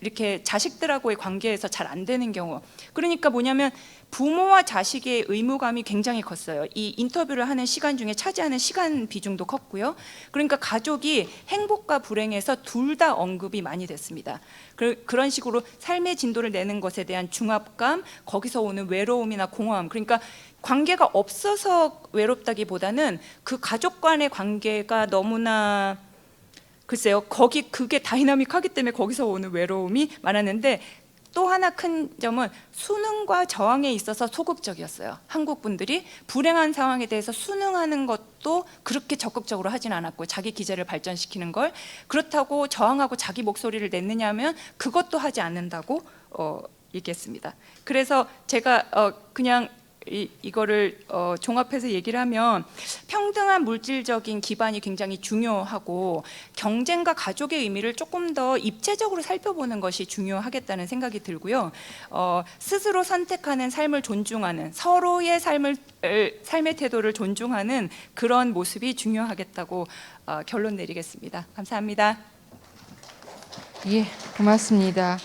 이렇게 자식들하고의 관계에서 잘 안 되는 경우. 그러니까 뭐냐면 부모와 자식의 의무감이 굉장히 컸어요. 이 인터뷰를 하는 시간 중에 차지하는 시간 비중도 컸고요. 그러니까 가족이 행복과 불행에서 둘 다 언급이 많이 됐습니다. 그런 식으로 삶의 진도를 내는 것에 대한 중압감, 거기서 오는 외로움이나 공허함. 그러니까 관계가 없어서 외롭다기보다는 그 가족 간의 관계가 너무나 글쎄요. 그게 다이나믹하기 때문에 거기서 오는 외로움이 많았는데 또 하나 큰 점은 순응과 저항에 있어서 소극적이었어요. 한국 분들이 불행한 상황에 대해서 순응하는 것도 그렇게 적극적으로 하진 않았고 자기 기제를 발전시키는 걸 그렇다고 저항하고 자기 목소리를 냈느냐 하면 그것도 하지 않는다고 얘기했습니다. 그래서 제가 그냥 이거를 종합해서 얘기를 하면 평등한 물질적인 기반이 굉장히 중요하고 경쟁과 가족의 의미를 조금 더 입체적으로 살펴보는 것이 중요하겠다는 생각이 들고요. 스스로 선택하는 삶을 존중하는 서로의 삶의 태도를 존중하는 그런 모습이 중요하겠다고 결론 내리겠습니다. 감사합니다. 예, 고맙습니다.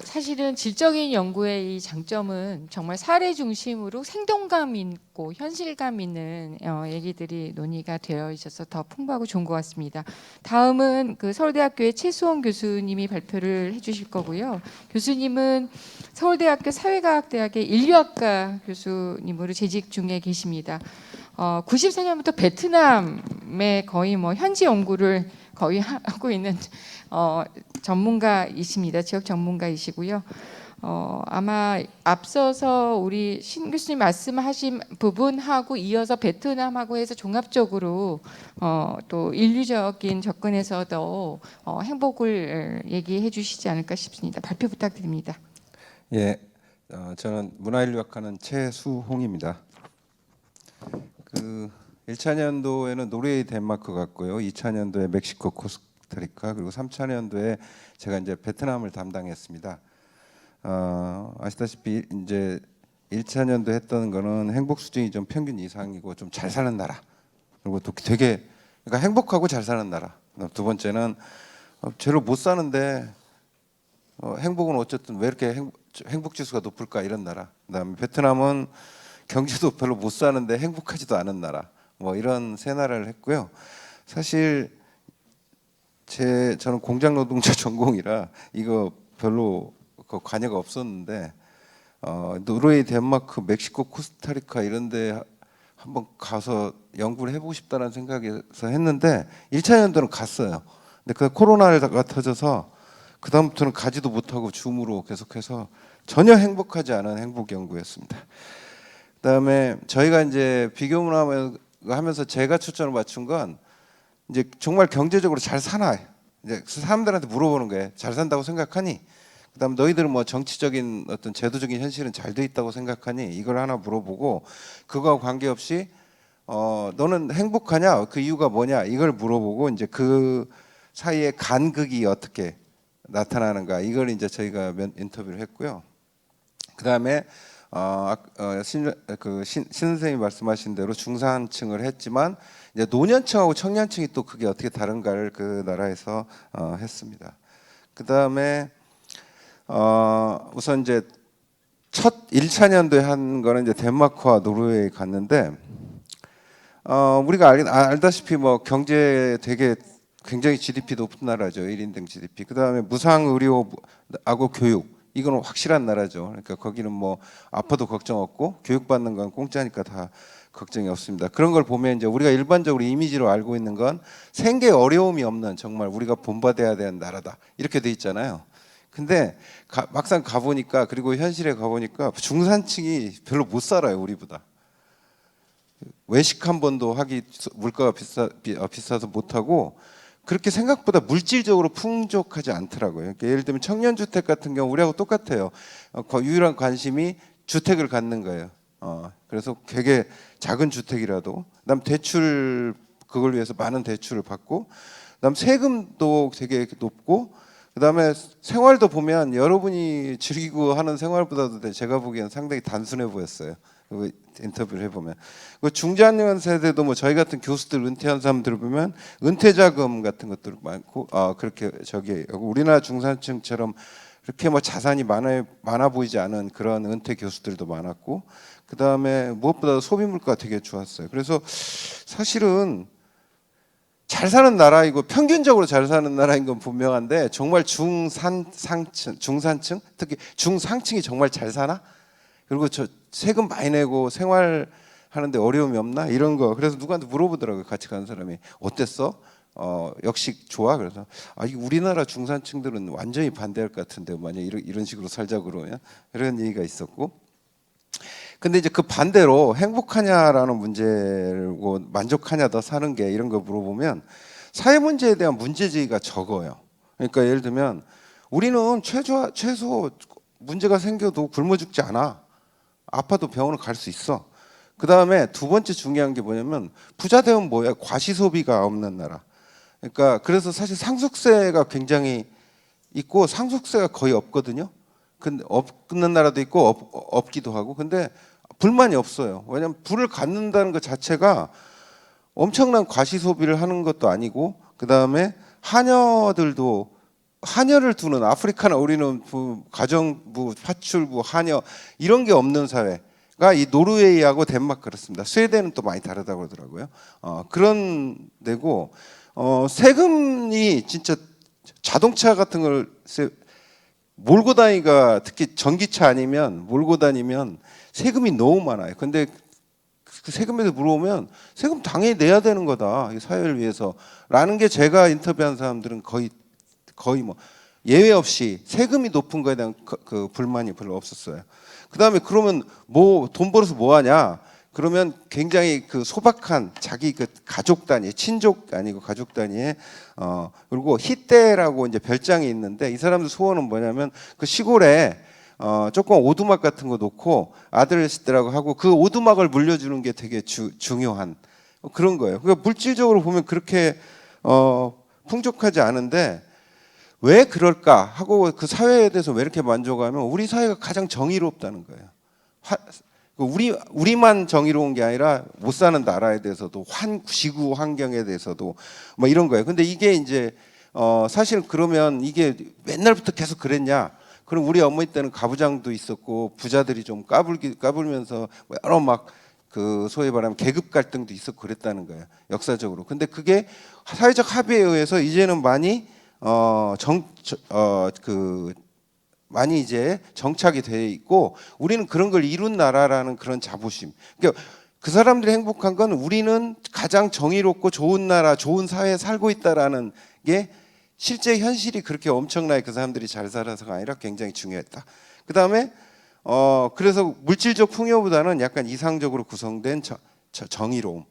사실은 질적인 연구의 이 장점은 정말 사례 중심으로 생동감 있고 현실감 있는 얘기들이 논의가 되어 있어서 더 풍부하고 좋은 것 같습니다. 다음은 그 서울대학교의 최수원 교수님이 발표를 해주실 거고요. 교수님은 서울대학교 사회과학대학의 인류학과 교수님으로 재직 중에 계십니다. 94년부터 베트남에 거의 뭐 현지 연구를 거의 하고 있는 전문가이십니다. 지역 전문가이시고요. 아마 앞서서 우리 신 교수님 말씀하신 부분하고 이어서 베트남하고 해서 종합적으로 또 인류적인 접근에서도 행복을 얘기해 주시지 않을까 싶습니다. 발표 부탁드립니다. 예, 저는 문화인류학하는 최수홍입니다. 그 1차 년도에는 노르웨이, 덴마크 갔고요. 2차 년도에 멕시코, 코스타리카, 그리고 3차 년도에 제가 이제 베트남을 담당했습니다. 아시다시피 이제 1차 년도 했던 거는 행복 수준이 좀 평균 이상이고 좀 잘 사는 나라. 그리고 또 되게 그러니까 행복하고 잘 사는 나라. 두 번째는 제로 못 사는데 행복은 어쨌든 왜 이렇게 행복 지수가 높을까 이런 나라. 그다음에 베트남은 경제도 별로 못 사는데 행복하지도 않은 나라. 뭐 이런 세 나라를 했고요. 사실 저는 공장 노동자 전공이라 이거 별로 관여가 없었는데 노르웨이, 덴마크, 멕시코, 코스타리카 이런데 한번 가서 연구를 해보고 싶다는 생각에서 했는데 1차 연도는 갔어요. 근데 그 코로나가 터져서 그 다음부터는 가지도 못하고 줌으로 계속해서 전혀 행복하지 않은 행복 연구였습니다. 그다음에 저희가 이제 비교문화 하면서 제가 초점을 맞춘 건 이제 정말 경제적으로 잘 사나 이제 사람들한테 물어보는 거예요. 잘 산다고 생각하니? 그다음 너희들은 뭐 정치적인 어떤 제도적인 현실은 잘 돼 있다고 생각하니? 이걸 하나 물어보고 그거와 관계없이 너는 행복하냐? 그 이유가 뭐냐? 이걸 물어보고 이제 그 사이에 간극이 어떻게 나타나는가? 이걸 이제 저희가 인터뷰를 했고요. 그다음에 신 선생님이 말씀하신 대로 중산층을 했지만 이제 노년층하고 청년층이 또 그게 어떻게 다른가를 그 나라에서 했습니다. 그 다음에 우선 이제 첫 1차 년도에 한 거는 이제 덴마크와 노르웨이 갔는데 우리가 알다시피 뭐 경제 되게 굉장히 GDP 높은 나라죠. 1인당 GDP. 그 다음에 무상 의료하고 교육. 이거는 확실한 나라죠. 그러니까 거기는 뭐 아파도 걱정 없고 교육받는 건 공짜니까 다 걱정이 없습니다. 그런 걸 보면 이제 우리가 일반적으로 이미지로 알고 있는 건 생계 어려움이 없는 정말 우리가 본받아야 되는 나라다. 이렇게 돼 있잖아요. 근데 막상 가보니까 그리고 현실에 가보니까 중산층이 별로 못 살아요. 우리보다. 외식 한 번도 하기 물가가 비싸서 못하고 그렇게 생각보다 물질적으로 풍족하지 않더라고요. 그러니까 예를 들면 청년주택 같은 경우 우리하고 똑같아요. 유일한 관심이 주택을 갖는 거예요. 그래서 되게 작은 주택이라도 그다음 대출 그걸 위해서 많은 대출을 받고 그다음 세금도 되게 높고 그다음에 생활도 보면 여러분이 즐기고 하는 생활보다도 제가 보기에는 상당히 단순해 보였어요. 그 인터뷰를 해보면 그 중장년 세대도 뭐 저희 같은 교수들 은퇴한 사람들을 보면 은퇴자금 같은 것들 많고 그렇게 우리나라 중산층처럼 그렇게 뭐 자산이 많아 보이지 않은 그런 은퇴 교수들도 많았고 그 다음에 무엇보다 소비 물가가 되게 좋았어요. 그래서 사실은 잘 사는 나라이고 평균적으로 잘 사는 나라인 건 분명한데 정말 중산층 특히 중상층이 정말 잘 사나? 그리고 저 세금 많이 내고 생활하는데 어려움이 없나? 이런 거. 그래서 누구한테 물어보더라고요. 같이 가는 사람이. 어땠어? 역시 좋아? 그래서 우리나라 중산층들은 완전히 반대할 것 같은데 만약 이런 식으로 살자 그러면 이런 얘기가 있었고 근데 이제 그 반대로 행복하냐라는 문제를 만족하냐 더 사는 게 이런 거 물어보면 사회 문제에 대한 문제제기가 적어요. 그러니까 예를 들면 우리는 최소 문제가 생겨도 굶어 죽지 않아. 아파도 병원을 갈 수 있어. 그 다음에 두 번째 중요한 게 뭐냐면 부자 되면 뭐야? 과시소비가 없는 나라. 그러니까 그래서 사실 상속세가 굉장히 있고 상속세가 거의 없거든요. 근데 없는 나라도 있고 없기도 하고. 근데 불만이 없어요. 왜냐하면 부를 갖는다는 것 자체가 엄청난 과시소비를 하는 것도 아니고 그 다음에 하녀들도 한여를 두는 아프리카나 우리는 가정부, 파출부, 한여 이런 게 없는 사회가 이 노르웨이하고 덴마크 그렇습니다. 스웨덴은 또 많이 다르다고 그러더라고요. 그런 데고 세금이 진짜 자동차 같은 걸 몰고 다니가 특히 전기차 아니면 몰고 다니면 세금이 너무 많아요. 근데 그 세금에서 물어보면 세금 당연히 내야 되는 거다. 이 사회를 위해서라는 게 제가 인터뷰한 사람들은 거의 뭐 예외 없이 세금이 높은 거에 대한 그 불만이 별로 없었어요. 그다음에 그러면 뭐 돈 벌어서 뭐 하냐? 그러면 굉장히 그 소박한 자기 그 가족 단위, 친족 아니고 가족 단위에 그리고 희대라고 이제 별장이 있는데 이 사람들 소원은 뭐냐면 그 시골에 조금 오두막 같은 거 놓고 아들 시대라고 하고 그 오두막을 물려주는 게 되게 중요한 그런 거예요. 그러니까 물질적으로 보면 그렇게 풍족하지 않은데 왜 그럴까 하고 그 사회에 대해서 왜 이렇게 만족하면 우리 사회가 가장 정의롭다는 거예요. 우리만 정의로운 게 아니라 못 사는 나라에 대해서도 지구 환경에 대해서도 뭐 이런 거예요. 근데 이게 이제 사실 그러면 이게 맨날부터 계속 그랬냐? 그럼 우리 어머니 때는 가부장도 있었고 부자들이 좀 까불면서 여러 막 그 소위 말하면 계급 갈등도 있었고 그랬다는 거예요. 역사적으로. 근데 그게 사회적 합의에 의해서 이제는 많이 많이 이제 정착이 돼 있고 우리는 그런 걸 이룬 나라라는 그런 자부심. 그러니까 그 사람들이 행복한 건 우리는 가장 정의롭고 좋은 나라, 좋은 사회에 살고 있다라는 게 실제 현실이 그렇게 엄청나게 그 사람들이 잘 살아서가 아니라 굉장히 중요했다. 그 다음에 그래서 물질적 풍요보다는 약간 이상적으로 구성된 정의로움.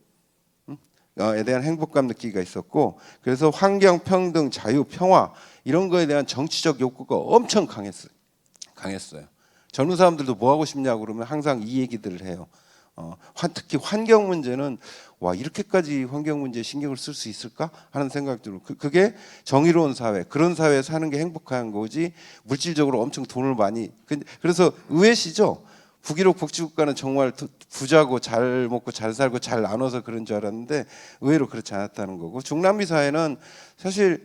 에 대한 행복감 느끼기가 있었고 그래서 환경, 평등, 자유, 평화 이런 거에 대한 정치적 욕구가 엄청 강했어요. 젊은 사람들도 뭐 하고 싶냐고 그러면 항상 이 얘기들을 해요. 특히 환경 문제는 와 이렇게까지 환경 문제에 신경을 쓸 수 있을까 하는 생각이 들고 그게 정의로운 사회 그런 사회에 사는 게 행복한 거지 물질적으로 엄청 돈을 많이 그래서 의외시죠. 북유럽 복지국가는 정말 부자고 잘 먹고 잘 살고 잘 나눠서 그런 줄 알았는데 의외로 그렇지 않았다는 거고 중남미 사회는 사실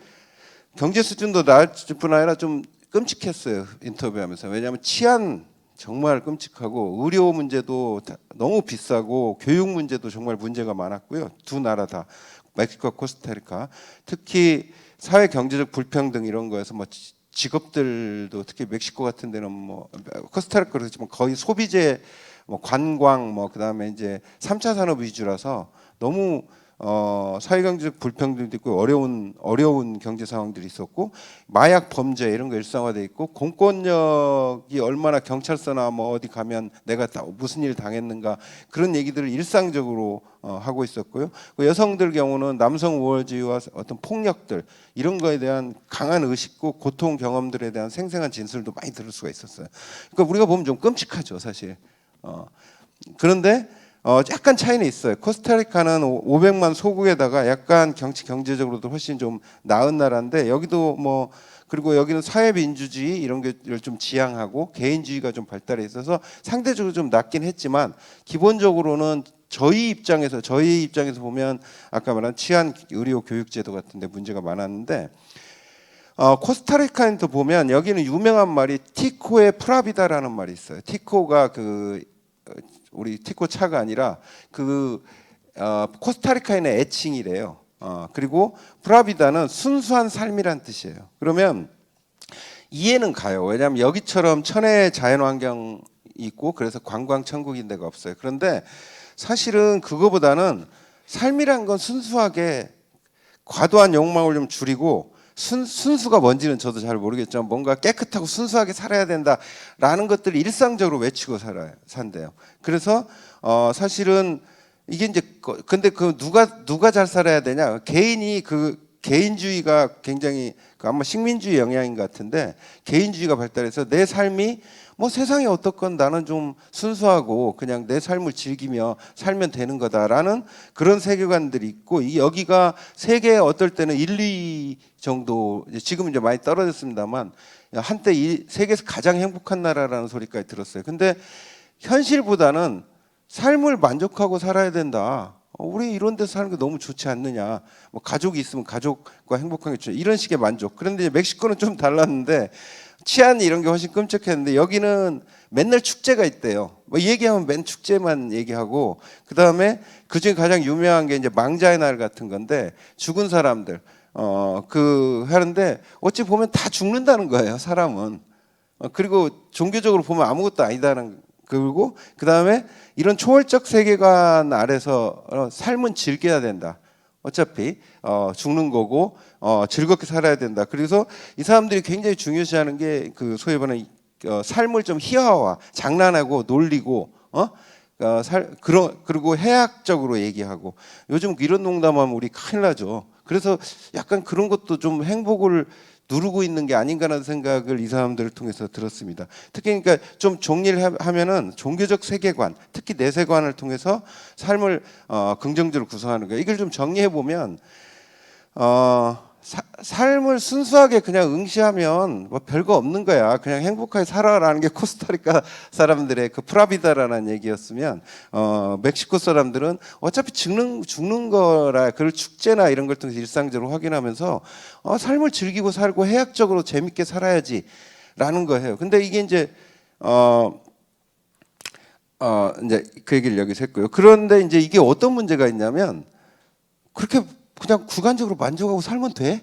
경제 수준도 낮을 뿐 아니라 좀 끔찍했어요. 인터뷰하면서. 왜냐하면 치안 정말 끔찍하고 의료 문제도 너무 비싸고 교육 문제도 정말 문제가 많았고요. 두 나라 다 멕시코와 코스타리카 특히 사회 경제적 불평등 이런 거에서 뭐 직업들도 특히 멕시코 같은 데는 뭐 코스타리카 그렇지만 거의 소비재 뭐 관광 뭐 그다음에 이제 3차 산업 위주라서 너무 사회경제적 불평등도 있고 어려운 경제 상황들이 있었고 마약 범죄 이런 거 일상화돼 있고 공권력이 얼마나 경찰서나 뭐 어디 가면 내가 무슨 일 당했는가 그런 얘기들을 일상적으로 하고 있었고요. 여성들 경우는 남성 우월주의와 어떤 폭력들 이런 거에 대한 강한 의식과 고통 경험들에 대한 생생한 진술도 많이 들을 수가 있었어요. 그러니까 우리가 보면 좀 끔찍하죠, 사실. 그런데 약간 차이는 있어요. 코스타리카는 500만 소국에다가 약간 경제적으로도 훨씬 좀 나은 나라인데 여기도 뭐 그리고 여기는 사회민주주의 이런 게를 좀 지향하고 개인주의가 좀 발달해 있어서 상대적으로 좀 낮긴 했지만 기본적으로는 저희 입장에서 보면 아까 말한 치안, 의료, 교육제도 같은데 문제가 많았는데 코스타리카에도 보면 여기는 유명한 말이 티코의 프라비다라는 말이 있어요. 티코가 우리 티코 차가 아니라 코스타리카인의 애칭이래요. 그리고 프라비다는 순수한 삶이란 뜻이에요. 그러면 이해는 가요. 왜냐하면 여기처럼 천혜의 자연환경이 있고 그래서 관광 천국인 데가 없어요. 그런데 사실은 그거보다는 삶이란 건 순수하게 과도한 욕망을 좀 줄이고 순수가 뭔지는 저도 잘 모르겠지만 뭔가 깨끗하고 순수하게 살아야 된다라는 것들을 일상적으로 외치고 산대요. 그래서 사실은 이게 이제 근데 누가 잘 살아야 되냐? 개인이 개인주의가 굉장히 아마 식민주의 영향인 것 같은데 개인주의가 발달해서 내 삶이 뭐 세상이 어떻건 나는 좀 순수하고 그냥 내 삶을 즐기며 살면 되는 거다라는 그런 세계관들이 있고 여기가 세계에 어떨 때는 1, 2 정도 지금은 이제 많이 떨어졌습니다만 한때 세계에서 가장 행복한 나라라는 소리까지 들었어요. 근데 현실보다는 삶을 만족하고 살아야 된다. 우리 이런 데서 사는 게 너무 좋지 않느냐. 뭐 가족이 있으면 가족과 행복한 게 좋죠. 이런 식의 만족. 그런데 이제 멕시코는 좀 달랐는데 치안이 이런 게 훨씬 끔찍했는데 여기는 맨날 축제가 있대요. 뭐 얘기하면 맨 축제만 얘기하고 그다음에 그중에 가장 유명한 게 이제 망자의 날 같은 건데 죽은 사람들 그 하는데 어찌 보면 다 죽는다는 거예요, 사람은. 그리고 종교적으로 보면 아무것도 아니다는 그리고 그다음에 이런 초월적 세계관 아래서 삶은 즐겨야 된다. 어차피 죽는 거고 즐겁게 살아야 된다. 그래서 이 사람들이 굉장히 중요시하는 게 그 소위 말하는 삶을 좀 희화화, 장난하고 놀리고 그리고 해학적으로 얘기하고 요즘 이런 농담하면 우리 큰일 나죠. 그래서 약간 그런 것도 좀 행복을 누르고 있는 게 아닌가라는 생각을 이 사람들을 통해서 들었습니다. 특히 그러니까 좀 정리를 하면은 종교적 세계관, 특히 내세관을 통해서 삶을 긍정적으로 구성하는 거예요. 이걸 좀 정리해 보면 삶을 순수하게 그냥 응시하면 뭐 별거 없는 거야. 그냥 행복하게 살아라는 게 코스타리카 사람들의 그 프라비다라는 얘기였으면 멕시코 사람들은 어차피 죽는 거라 그걸 축제나 이런 걸 통해서 일상적으로 확인하면서 삶을 즐기고 살고 해학적으로 재밌게 살아야지라는 거예요. 근데 이게 이제 이제 그 얘기를 여기서 했고요. 그런데 이제 이게 어떤 문제가 있냐면 그렇게 그냥 주관적으로 만족하고 살면 돼?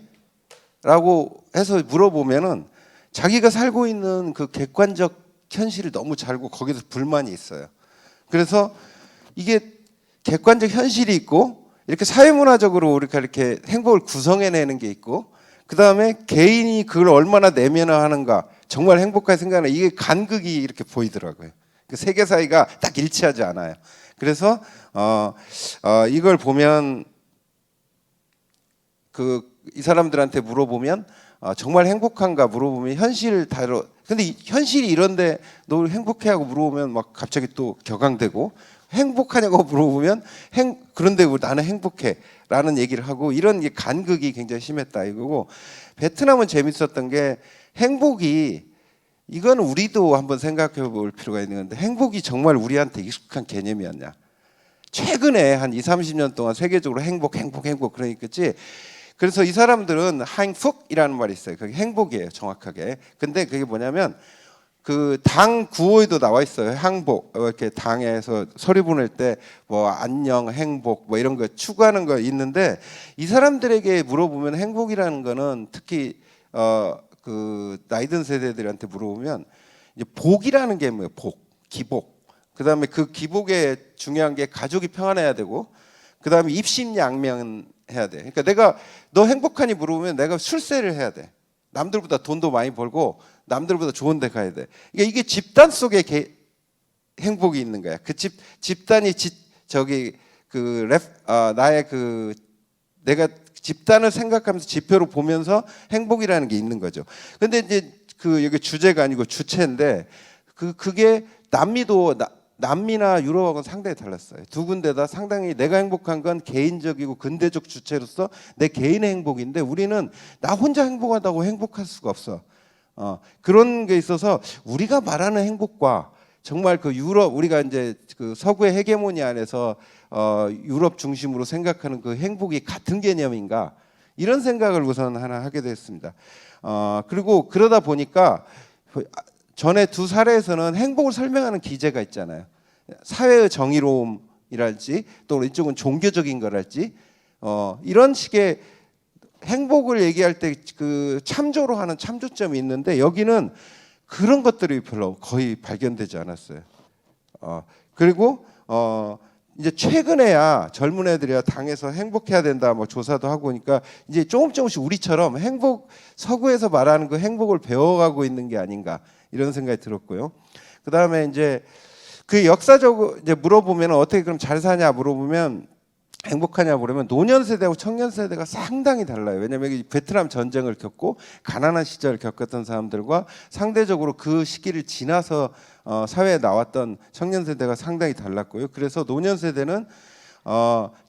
라고 해서 물어보면은 자기가 살고 있는 그 객관적 현실이 너무 잘 알고 거기서 불만이 있어요. 그래서 이게 객관적 현실이 있고 이렇게 사회문화적으로 우리가 이렇게 행복을 구성해내는 게 있고 그 다음에 개인이 그걸 얼마나 내면화하는가 정말 행복하게 생각하는 이게 간극이 이렇게 보이더라고요. 그 세계 사이가 딱 일치하지 않아요. 그래서 이걸 보면 이 사람들한테 물어보면 정말 행복한가 물어보면 현실 다뤄. 근데 현실이 이런데 너 행복해하고 물어보면 막 갑자기 또 격앙되고 행복하냐고 물어보면 그런데 나는 행복해라는 얘기를 하고 이런 게 간극이 굉장히 심했다 이거고 베트남은 재밌었던 게 행복이 이건 우리도 한번 생각해 볼 필요가 있는 건데 행복이 정말 우리한테 익숙한 개념이었냐? 최근에 한 20, 30년 동안 세계적으로 행복 그러니까지 그래서 이 사람들은 행복이라는 말이 있어요. 그게 행복이에요, 정확하게. 근데 그게 뭐냐면 그 당 구호에도 나와 있어요. 행복. 이렇게 당에서 서류 보낼 때 뭐 안녕, 행복 뭐 이런 거 추구하는 거 있는데 이 사람들에게 물어보면 행복이라는 거는 특히 그 나이 든 세대들한테 물어보면 이제 복이라는 게 뭐예요? 복, 기복. 그다음에 그 기복에 중요한 게 가족이 평안해야 되고 그다음에 입신양명 해야 돼. 그러니까 내가 너 행복하니 물어보면 내가 술세를 해야 돼. 남들보다 돈도 많이 벌고 남들보다 좋은 데 가야 돼. 그러니까 이게 집단 속에 행복이 있는 거야. 그 집단이 나의 내가 집단을 생각하면서 지표로 보면서 행복이라는 게 있는 거죠. 근데 이제 여기 주제가 아니고 주체인데 그게 남미나 유럽하고는 상당히 달랐어요. 두 군데 다 상당히 내가 행복한 건 개인적이고 근대적 주체로서 내 개인의 행복인데 우리는 나 혼자 행복하다고 행복할 수가 없어. 그런 게 있어서 우리가 말하는 행복과 정말 그 유럽 우리가 이제 그 서구의 헤게모니 안에서 유럽 중심으로 생각하는 그 행복이 같은 개념인가 이런 생각을 우선 하나 하게 됐습니다. 그리고 그러다 보니까 전에 두 사례에서는 행복을 설명하는 기제가 있잖아요. 사회의 정의로움이랄지 또 이쪽은 종교적인 거랄지 이런 식의 행복을 얘기할 때 그 참조로 하는 참조점이 있는데 여기는 그런 것들이 별로 거의 발견되지 않았어요. 그리고 이제 최근에야 젊은 애들이야 당에서 행복해야 된다 뭐 조사도 하고 그러니까 이제 조금씩 우리처럼 서구에서 말하는 그 행복을 배워가고 있는 게 아닌가 이런 생각이 들었고요. 그 다음에 이제 그 역사적으로 이제 물어보면 어떻게 그럼 잘 사냐 물어보면 행복하냐 물으면 노년 세대하고 청년 세대가 상당히 달라요. 왜냐하면 베트남 전쟁을 겪고 가난한 시절을 겪었던 사람들과 상대적으로 그 시기를 지나서 사회에 나왔던 청년 세대가 상당히 달랐고요. 그래서 노년 세대는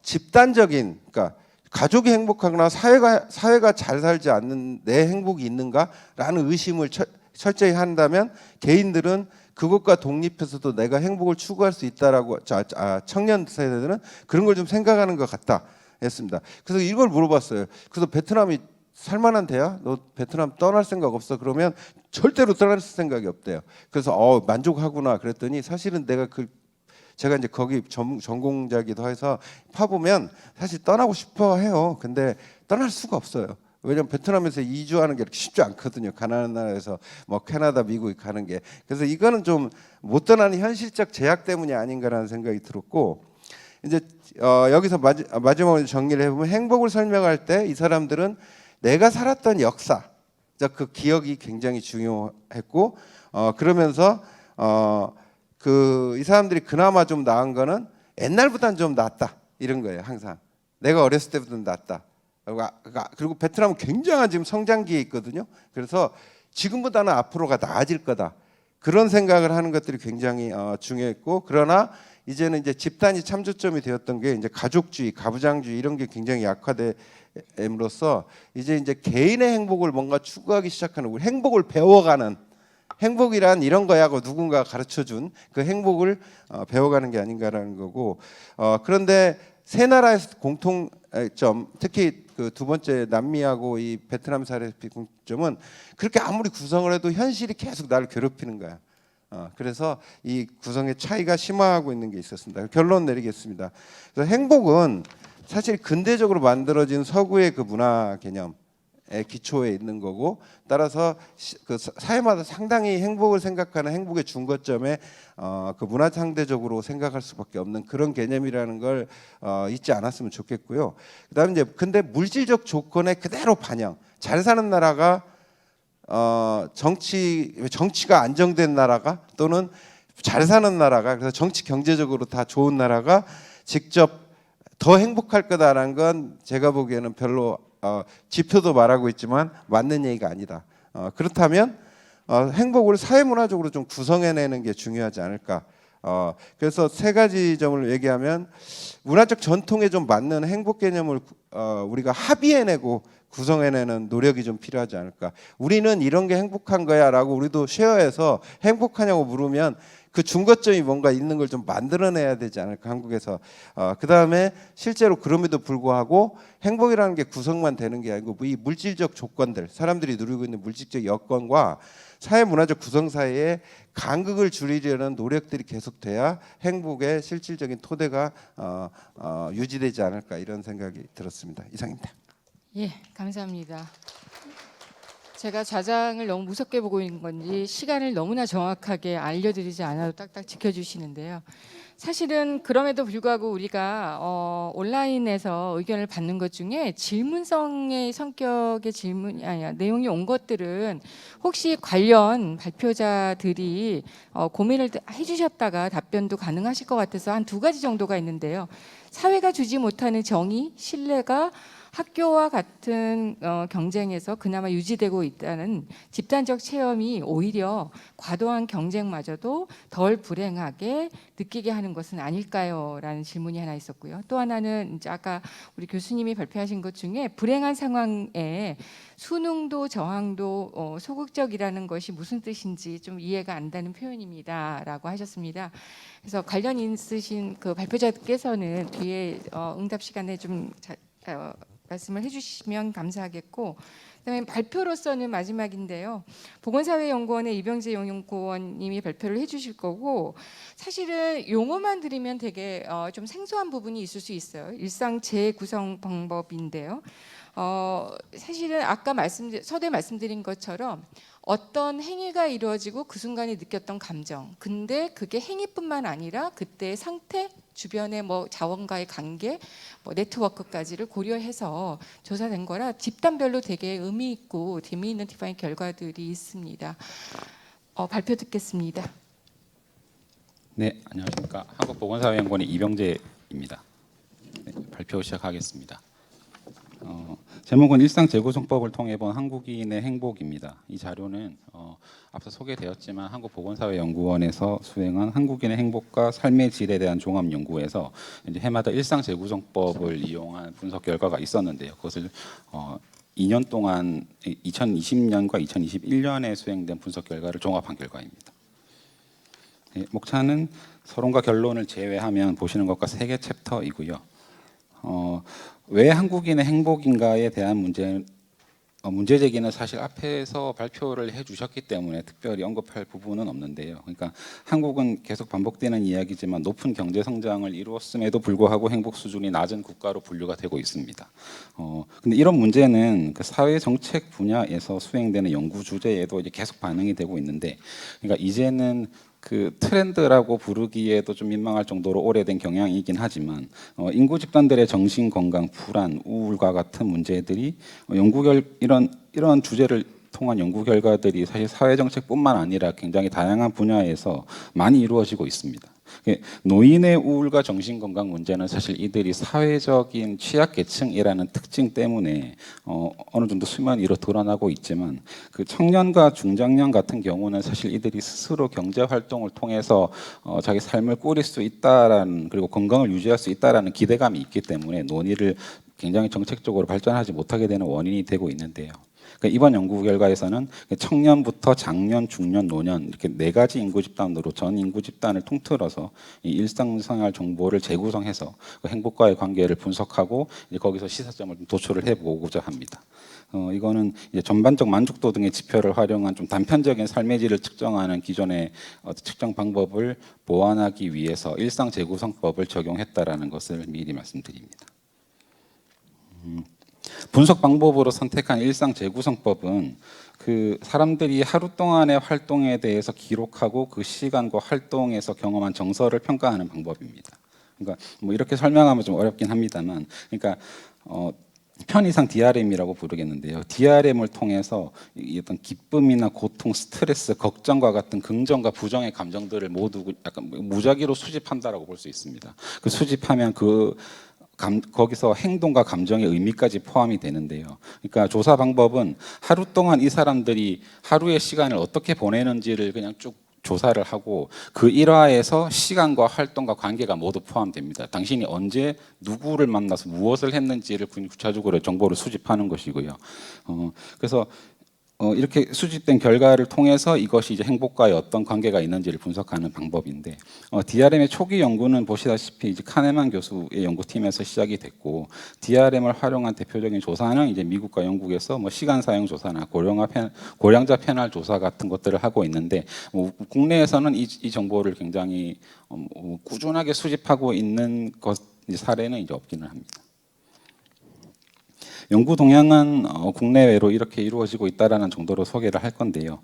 집단적인 그러니까 가족이 행복하거나 사회가 잘 살지 않는 내 행복이 있는가라는 의심을 철저히 한다면 개인들은 그것과 독립해서도 내가 행복을 추구할 수 있다라고 청년 세대들은 그런 걸 좀 생각하는 것 같다 했습니다. 그래서 이걸 물어봤어요. 그래서 베트남이 살만한 데야? 너 베트남 떠날 생각 없어? 그러면 절대로 떠날 생각이 없대요. 그래서 만족하구나 그랬더니 사실은 제가 이제 거기 전공자기도 해서 파보면 사실 떠나고 싶어 해요. 근데 떠날 수가 없어요. 왜냐면 베트남에서 이주하는 게 이렇게 쉽지 않거든요. 가난한 나라에서 뭐 캐나다, 미국에 가는 게. 그래서 이거는 좀 못 떠나는 현실적 제약 때문이 아닌가라는 생각이 들었고, 이제 여기서 마지막으로 정리를 해보면 행복을 설명할 때 이 사람들은 내가 살았던 역사, 그 기억이 굉장히 중요했고, 그러면서 이 사람들이 그나마 좀 나은 거는 옛날보다는 좀 낫다 이런 거예요. 항상 내가 어렸을 때보다는 낫다. 그리고 베트남은 굉장한 지금 성장기에 있거든요. 그래서 지금보다는 앞으로가 나아질 거다. 그런 생각을 하는 것들이 굉장히 중요했고, 그러나 이제는 이제 집단이 참조점이 되었던 게 이제 가족주의, 가부장주의 이런 게 굉장히 약화됨으로써 이제 개인의 행복을 뭔가 추구하기 시작하는, 우리 행복을 배워가는, 행복이란 이런 거야 하고 누군가 가르쳐준 그 행복을 배워가는 게 아닌가라는 거고, 그런데 세 나라에서 공통점, 특히 그 두 번째 남미하고 이 베트남 사례의 공통점은 그렇게 아무리 구성을 해도 현실이 계속 나를 괴롭히는 거야. 그래서 이 구성의 차이가 심화하고 있는 게 있었습니다. 결론 내리겠습니다. 그래서 행복은 사실 근대적으로 만들어진 서구의 그 문화 개념의 기초에 있는 거고, 따라서 그 사회마다 상당히 행복을 생각하는 행복의 중거점에 그 문화 상대적으로 생각할 수밖에 없는 그런 개념이라는 걸 잊지 않았으면 좋겠고요. 그다음에 이제 근데 물질적 조건에 그대로 반영. 잘 사는 나라가 정치가 안정된 나라가, 또는 잘 사는 나라가, 그래서 정치 경제적으로 다 좋은 나라가 직접 더 행복할 거다라는 건 제가 보기에는 별로 지표도 말하고 있지만 맞는 얘기가 아니다. 그렇다면 행복을 사회문화적으로 좀 구성해내는 게 중요하지 않을까. 그래서 세 가지 점을 얘기하면, 문화적 전통에 좀 맞는 행복 개념을 우리가 합의해내고 구성해내는 노력이 좀 필요하지 않을까. 우리는 이런 게 행복한 거야라고 우리도 쉐어해서 행복하냐고 물으면 그 중거점이 뭔가 있는 걸 좀 만들어내야 되지 않을까, 한국에서. 그다음에 실제로 그럼에도 불구하고 행복이라는 게 구성만 되는 게 아니고 이 물질적 조건들, 사람들이 누리고 있는 물질적 여건과 사회 문화적 구성 사이에 간극을 줄이려는 노력들이 계속돼야 행복의 실질적인 토대가 유지되지 않을까, 이런 생각이 들었습니다. 이상입니다. 예, 감사합니다. 제가 좌장을 너무 무섭게 보고 있는 건지 시간을 너무나 정확하게 알려드리지 않아도 딱딱 지켜주시는데요. 사실은 그럼에도 불구하고 우리가 온라인에서 의견을 받는 것 중에 질문성의 성격의 질문이 아니라 내용이 온 것들은 혹시 관련 발표자들이 고민을 해주셨다가 답변도 가능하실 것 같아서 한 2가지 정도가 있는데요. 사회가 주지 못하는 정의, 신뢰가 학교와 같은 경쟁에서 그나마 유지되고 있다는 집단적 체험이 오히려 과도한 경쟁마저도 덜 불행하게 느끼게 하는 것은 아닐까요? 라는 질문이 하나 있었고요. 또 하나는 이제 아까 우리 교수님이 발표하신 것 중에 불행한 상황에 수능도 저항도 소극적이라는 것이 무슨 뜻인지 좀 이해가 안 되는 표현입니다 라고 하셨습니다. 그래서 관련 있으신 그 발표자께서는 뒤에 응답 시간에 좀 말씀을 해주시면 감사하겠고, 그다음에 발표로서는 마지막인데요. 보건사회연구원의 이병재 연구원님이 발표를 해주실 거고, 사실은 용어만 들으면 되게 좀 생소한 부분이 있을 수 있어요. 일상 재구성 방법인데요. 사실은 아까 서두에 말씀드린 것처럼 어떤 행위가 이루어지고 그 순간에 느꼈던 감정, 근데 그게 행위뿐만 아니라 그때의 상태, 주변의 뭐 자원과의 관계, 뭐 네트워크까지를 고려해서 조사된 거라 집단별로 되게 의미 있고 재미있는 디파인 결과들이 있습니다. 발표 듣겠습니다. 네, 안녕하십니까. 한국보건사회연구원의 이병재입니다. 네, 발표 시작하겠습니다. 제목은 일상 재구성법을 통해 본 한국인의 행복입니다. 이 자료는 앞서 소개되었지만 한국보건사회연구원에서 수행한 한국인의 행복과 삶의 질에 대한 종합 연구에서 이제 해마다 일상 재구성법을 이용한 분석 결과가 있었는데요. 그것을 2년 동안 2020년과 2021년에 수행된 분석 결과를 종합한 결과입니다. 예, 목차는 서론과 결론을 제외하면 보시는 것과 3개 챕터이고요. 왜 한국인의 행복인가에 대한 문제 제기는 사실 앞에서 발표를 해주셨기 때문에 특별히 언급할 부분은 없는데요. 그러니까 한국은 계속 반복되는 이야기지만 높은 경제 성장을 이루었음에도 불구하고 행복 수준이 낮은 국가로 분류가 되고 있습니다. 근데 이런 문제는 그 사회 정책 분야에서 수행되는 연구 주제에도 이제 계속 반영이 되고 있는데, 그러니까 이제는 그 트렌드라고 부르기에도 좀 민망할 정도로 오래된 경향이긴 하지만 인구 집단들의 정신 건강, 불안, 우울과 같은 문제들이 이런 주제를 통한 연구 결과들이 사실 사회 정책뿐만 아니라 굉장히 다양한 분야에서 많이 이루어지고 있습니다. 노인의 우울과 정신 건강 문제는 사실 이들이 사회적인 취약계층이라는 특징 때문에 어느 정도 수면 위로 드러나고 있지만, 그 청년과 중장년 같은 경우는 사실 이들이 스스로 경제 활동을 통해서 자기 삶을 꾸릴 수 있다라는, 그리고 건강을 유지할 수 있다라는 기대감이 있기 때문에 논의를 굉장히 정책적으로 발전하지 못하게 되는 원인이 되고 있는데요. 그러니까 이번 연구 결과에서는 청년부터 장년, 중년, 노년 이렇게 4가지 인구 집단으로 전 인구 집단을 통틀어서 이 일상생활 정보를 재구성해서 그 행복과의 관계를 분석하고 이제 거기서 시사점을 도출을 해보고자 합니다. 이거는 이제 전반적 만족도 등의 지표를 활용한 좀 단편적인 삶의 질을 측정하는 기존의 측정 방법을 보완하기 위해서 일상 재구성법을 적용했다라는 것을 미리 말씀드립니다. 분석 방법으로 선택한 일상 재구성법은 그 사람들이 하루 동안의 활동에 대해서 기록하고 그 시간과 활동에서 경험한 정서를 평가하는 방법입니다. 그러니까 뭐 이렇게 설명하면 좀 어렵긴 합니다만, 그러니까 편의상 DRM이라고 부르겠는데요. DRM을 통해서 어떤 기쁨이나 고통, 스트레스, 걱정과 같은 긍정과 부정의 감정들을 모두 약간 무작위로 수집한다라고 볼 수 있습니다. 그 수집하면 거기서 행동과 감정의 의미까지 포함이 되는데요. 그러니까 조사 방법은 하루 동안 이 사람들이 하루의 시간을 어떻게 보내는지를 그냥 쭉 조사를 하고 그 일화에서 시간과 활동과 관계가 모두 포함됩니다. 당신이 언제 누구를 만나서 무엇을 했는지를 구체적으로 정보를 수집하는 것이고요. 그래서 이렇게 수집된 결과를 통해서 이것이 이제 행복과의 어떤 관계가 있는지를 분석하는 방법인데, DRM의 초기 연구는 보시다시피 이제 카네만 교수의 연구팀에서 시작이 됐고, DRM을 활용한 대표적인 조사는 이제 미국과 영국에서 뭐 시간 사용 조사나 고령자 패널 조사 같은 것들을 하고 있는데, 국내에서는 이 정보를 굉장히 꾸준하게 수집하고 있는 사례는 이제 없기는 합니다. 연구 동향은 국내외로 이렇게 이루어지고 있다라는 정도로 소개를 할 건데요.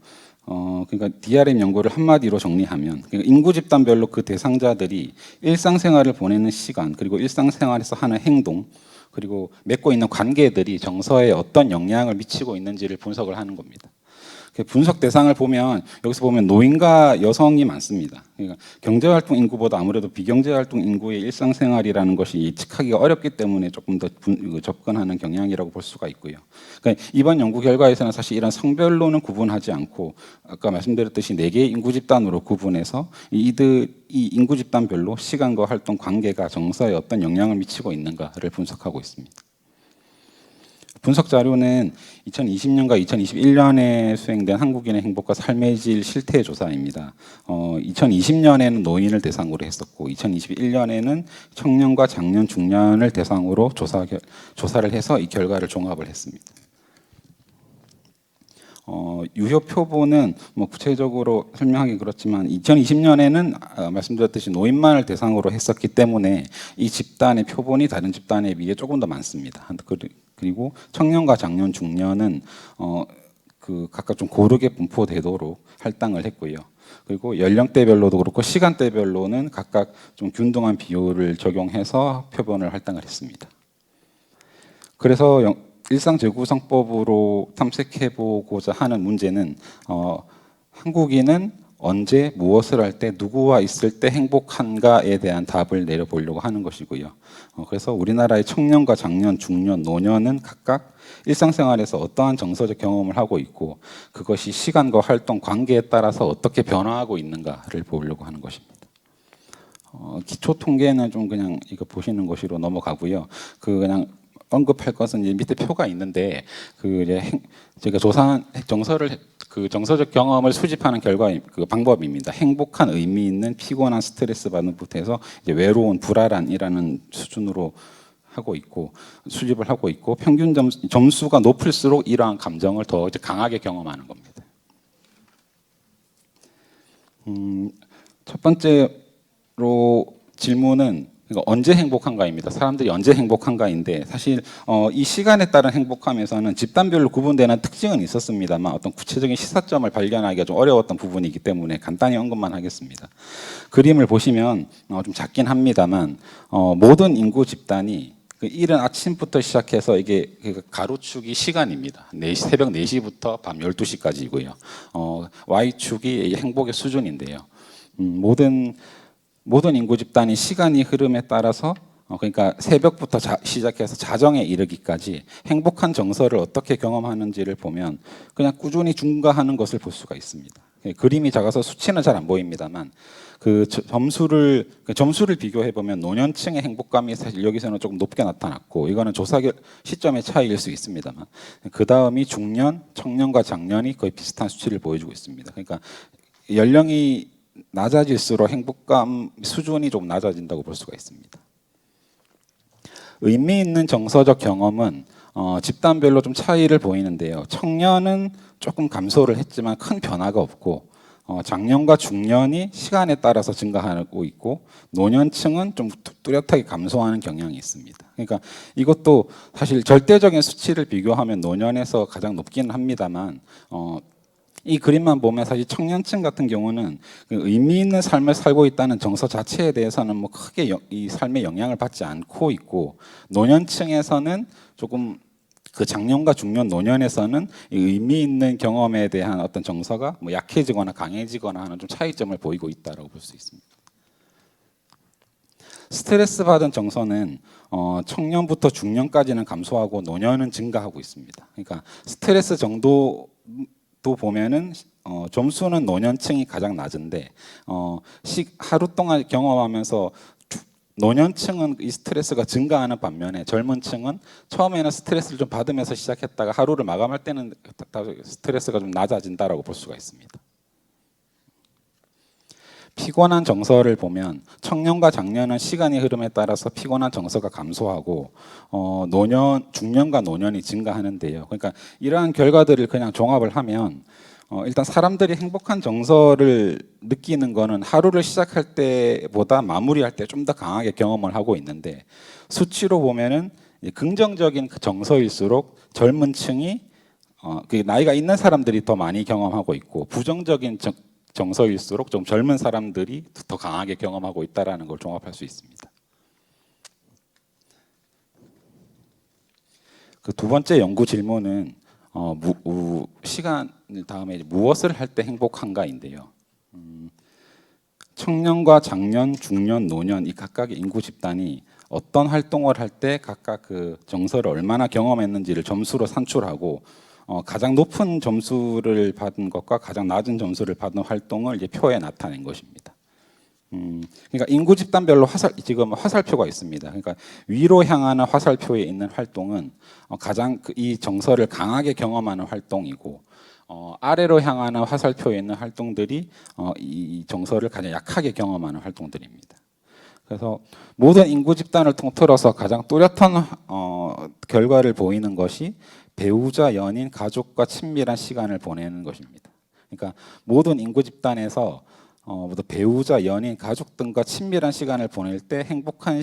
그러니까 DRM 연구를 한마디로 정리하면, 그러니까 인구 집단별로 그 대상자들이 일상생활을 보내는 시간, 그리고 일상생활에서 하는 행동, 그리고 맺고 있는 관계들이 정서에 어떤 영향을 미치고 있는지를 분석을 하는 겁니다. 분석 대상을 보면 여기서 보면 노인과 여성이 많습니다. 그러니까 경제활동 인구보다 아무래도 비경제활동 인구의 일상생활이라는 것이 예측하기가 어렵기 때문에 조금 더 접근하는 경향이라고 볼 수가 있고요. 그러니까 이번 연구 결과에서는 사실 이런 성별로는 구분하지 않고 아까 말씀드렸듯이 4개의 인구 집단으로 구분해서 이 인구 집단별로 시간과 활동 관계가 정서에 어떤 영향을 미치고 있는가를 분석하고 있습니다. 분석 자료는 2020년과 2021년에 수행된 한국인의 행복과 삶의 질 실태 조사입니다. 2020년에는 노인을 대상으로 했었고 2021년에는 청년과 장년, 중년을 대상으로 조사를 해서 이 결과를 종합을 했습니다. 유효 표본은 뭐 구체적으로 설명하기 그렇지만 2020년에는 말씀드렸듯이 노인만을 대상으로 했었기 때문에 이 집단의 표본이 다른 집단에 비해 조금 더 많습니다. 그리고 청년과 장년, 중년은 각각 좀 고르게 분포되도록 할당을 했고요. 그리고 연령대별로도 그렇고 시간대별로는 각각 좀 균등한 비율을 적용해서 표본을 할당을 했습니다. 그래서 일상 재구성법으로 탐색해 보고자 하는 문제는 한국인은 언제 무엇을 할 때 누구와 있을 때 행복한가에 대한 답을 내려보려고 하는 것이고요. 그래서 우리나라의 청년과 장년, 중년, 노년은 각각 일상생활에서 어떠한 정서적 경험을 하고 있고 그것이 시간과 활동, 관계에 따라서 어떻게 변화하고 있는가를 보려고 하는 것입니다. 기초 통계는 좀 그냥 이거 보시는 것으로 넘어가고요. 그냥 언급할 것은 이제 밑에 표가 있는데 그 이제 제가 조사한 정서적 경험을 수집하는 결과 그 방법입니다. 행복한 의미 있는 피곤한 스트레스 받는 부터해서 이제 외로운 불안이라는 수준으로 하고 있고 수집을 하고 있고 평균 점수가 높을수록 이러한 감정을 더 이제 강하게 경험하는 겁니다. 첫 번째로 질문은 언제 행복한가입니다. 사람들이 언제 행복한가인데 사실 이 시간에 따른 행복함에서는 집단별로 구분되는 특징은 있었습니다만 어떤 구체적인 시사점을 발견하기가 좀 어려웠던 부분이기 때문에 간단히 언급만 하겠습니다. 그림을 보시면 좀 작긴 합니다만 모든 인구 집단이 그 이른 아침부터 시작해서 이게 가로축이 시간입니다. 새벽 4시부터 밤 12시까지이고요. Y축이 행복의 수준인데요. 모든 인구 집단이 시간이 흐름에 따라서 그러니까 새벽부터 시작해서 자정에 이르기까지 행복한 정서를 어떻게 경험하는지를 보면 그냥 꾸준히 증가하는 것을 볼 수가 있습니다. 그림이 작아서 수치는 잘 안 보입니다만 그 점수를 비교해 보면 노년층의 행복감이 사실 여기서는 조금 높게 나타났고 이거는 조사 시점의 차이일 수 있습니다만 그 다음이 중년, 청년과 장년이 거의 비슷한 수치를 보여주고 있습니다. 그러니까 연령이 낮아질수록 행복감 수준이 좀 낮아진다고 볼 수가 있습니다. 의미 있는 정서적 경험은 집단별로 좀 차이를 보이는데요. 청년은 조금 감소를 했지만 큰 변화가 없고 장년과 중년이 시간에 따라서 증가하고 있고 노년층은 좀 뚜렷하게 감소하는 경향이 있습니다. 그러니까 이것도 사실 절대적인 수치를 비교하면 노년에서 가장 높기는 합니다만 이 그림만 보면 사실 청년층 같은 경우는 의미 있는 삶을 살고 있다는 정서 자체에 대해서는 뭐 크게 이 삶에 영향을 받지 않고 있고 노년층에서는 조금 그 장년과 중년 노년에서는 이 의미 있는 경험에 대한 어떤 정서가 뭐 약해지거나 강해지거나 하는 좀 차이점을 보이고 있다고 볼 수 있습니다. 스트레스 받은 정서는 청년부터 중년까지는 감소하고 노년은 증가하고 있습니다. 그러니까 스트레스 정도 또 보면은 점수는 노년층이 가장 낮은데 하루 동안 경험하면서 노년층은 이 스트레스가 증가하는 반면에 젊은 층은 처음에는 스트레스를 좀 받으면서 시작했다가 하루를 마감할 때는 스트레스가 좀 낮아진다라고 볼 수가 있습니다. 피곤한 정서를 보면 청년과 장년은 시간의 흐름에 따라서 피곤한 정서가 감소하고 중년과 노년이 증가하는데요. 그러니까 이러한 결과들을 그냥 종합을 하면 일단 사람들이 행복한 정서를 느끼는 거는 하루를 시작할 때보다 마무리할 때 좀 더 강하게 경험을 하고 있는데 수치로 보면은 긍정적인 그 정서일수록 젊은 층이 그 나이가 있는 사람들이 더 많이 경험하고 있고 부정적인 정서일수록 좀 젊은 사람들이 더 강하게 경험하고 있다라는 걸 종합할 수 있습니다. 그 두 번째 연구 질문은 시간 다음에 무엇을 할 때 행복한가인데요. 청년과 장년, 중년, 노년 이 각각의 인구 집단이 어떤 활동을 할 때 각각 그 정서를 얼마나 경험했는지를 점수로 산출하고 가장 높은 점수를 받은 것과 가장 낮은 점수를 받은 활동을 이제 표에 나타낸 것입니다. 그러니까 인구 집단별로 지금 화살표가 있습니다. 그러니까 위로 향하는 화살표에 있는 활동은 가장 이 정서를 강하게 경험하는 활동이고 아래로 향하는 화살표에 있는 활동들이 이 정서를 가장 약하게 경험하는 활동들입니다. 그래서 모든 인구 집단을 통틀어서 가장 뚜렷한 결과를 보이는 것이 배우자, 연인, 가족과 친밀한 시간을 보내는 것입니다. 그러니까 모든 인구 집단에서 모두 배우자, 연인, 가족 등과 친밀한 시간을 보낼 때 행복한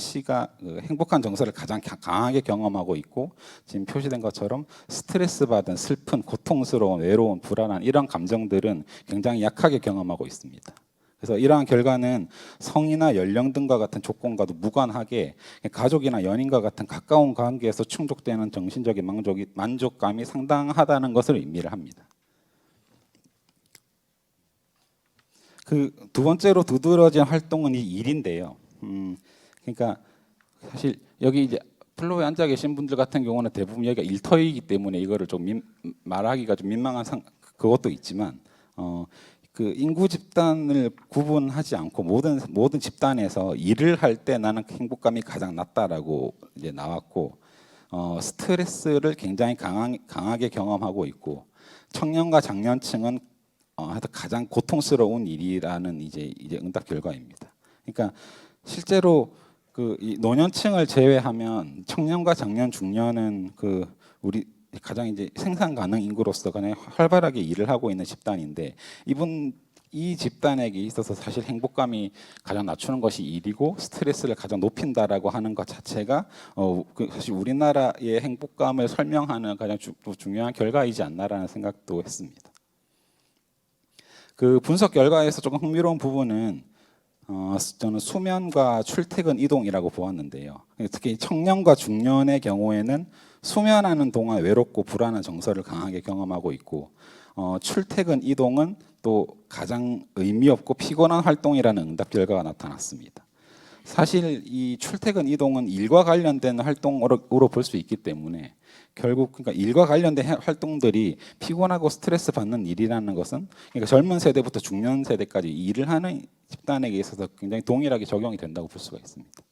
정서를 가장 강하게 경험하고 있고 지금 표시된 것처럼 스트레스 받은 슬픈, 고통스러운, 외로운, 불안한 이런 감정들은 굉장히 약하게 경험하고 있습니다. 그래서 이러한 결과는 성이나 연령 등과 같은 조건과도 무관하게 가족이나 연인과 같은 가까운 관계에서 충족되는 정신적인 만족감이 상당하다는 것을 의미를 합니다. 그 두 번째로 두드러진 활동은 이 일인데요. 그러니까 사실 여기 이제 플로어에 앉아 계신 분들 같은 경우는 대부분 여기가 일터이기 때문에 이거를 좀 말하기가 좀 민망한 그것도 있지만 그 인구 집단을 구분하지 않고 모든 집단에서 일을 할 때 나는 행복감이 가장 낮다라고 이제 나왔고 스트레스를 굉장히 강하게 경험하고 있고 청년과 장년층은 하여튼 가장 고통스러운 일이라는 이제 응답 결과입니다. 그러니까 실제로 이 노년층을 제외하면 청년과 장년, 중년은 우리 가장 이제 생산 가능 인구로서 그냥 활발하게 일을 하고 있는 집단인데 이 집단에게 있어서 사실 행복감이 가장 낮추는 것이 일이고 스트레스를 가장 높인다라고 하는 것 자체가 사실 우리나라의 행복감을 설명하는 가장 중요한 결과이지 않나라는 생각도 했습니다. 그 분석 결과에서 조금 흥미로운 부분은 저는 수면과 출퇴근 이동이라고 보았는데요. 특히 청년과 중년의 경우에는 수면하는 동안 외롭고 불안한 정서를 강하게 경험하고 있고 출퇴근 이동은 또 가장 의미 없고 피곤한 활동이라는 응답 결과가 나타났습니다. 사실 이 출퇴근 이동은 일과 관련된 활동으로 볼 수 있기 때문에 결국 그러니까 일과 관련된 활동들이 피곤하고 스트레스 받는 일이라는 것은 그러니까 젊은 세대부터 중년 세대까지 일을 하는 집단에게 있어서 굉장히 동일하게 적용이 된다고 볼 수가 있습니다.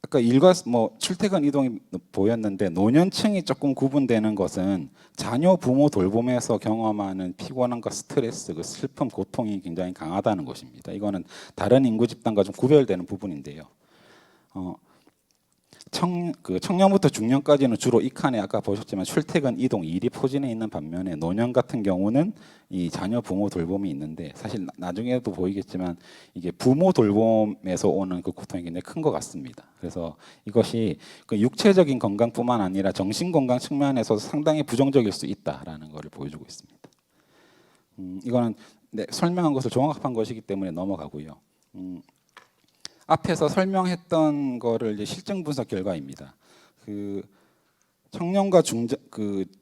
아까 일과 출퇴근 이동이 보였는데 노년층이 조금 구분되는 것은 자녀 부모 돌봄에서 경험하는 피곤함과 스트레스, 그 슬픔, 고통이 굉장히 강하다는 것입니다. 이거는 다른 인구 집단과 좀 구별되는 부분인데요. 청년부터 중년까지는 주로 이 칸에 아까 보셨지만 출퇴근 이동 일이 포진해 있는 반면에 노년 같은 경우는 이 자녀 부모 돌봄이 있는데 사실 나중에도 보이겠지만 이게 부모 돌봄에서 오는 그 고통이 굉장히 큰 것 같습니다. 그래서 이것이 그 육체적인 건강뿐만 아니라 정신 건강 측면에서도 상당히 부정적일 수 있다라는 것을 보여주고 있습니다. 이거는 설명한 것을 종합한 것이기 때문에 넘어가고요. 앞에서 설명했던 거를 이제 실증 분석 결과입니다. 청년과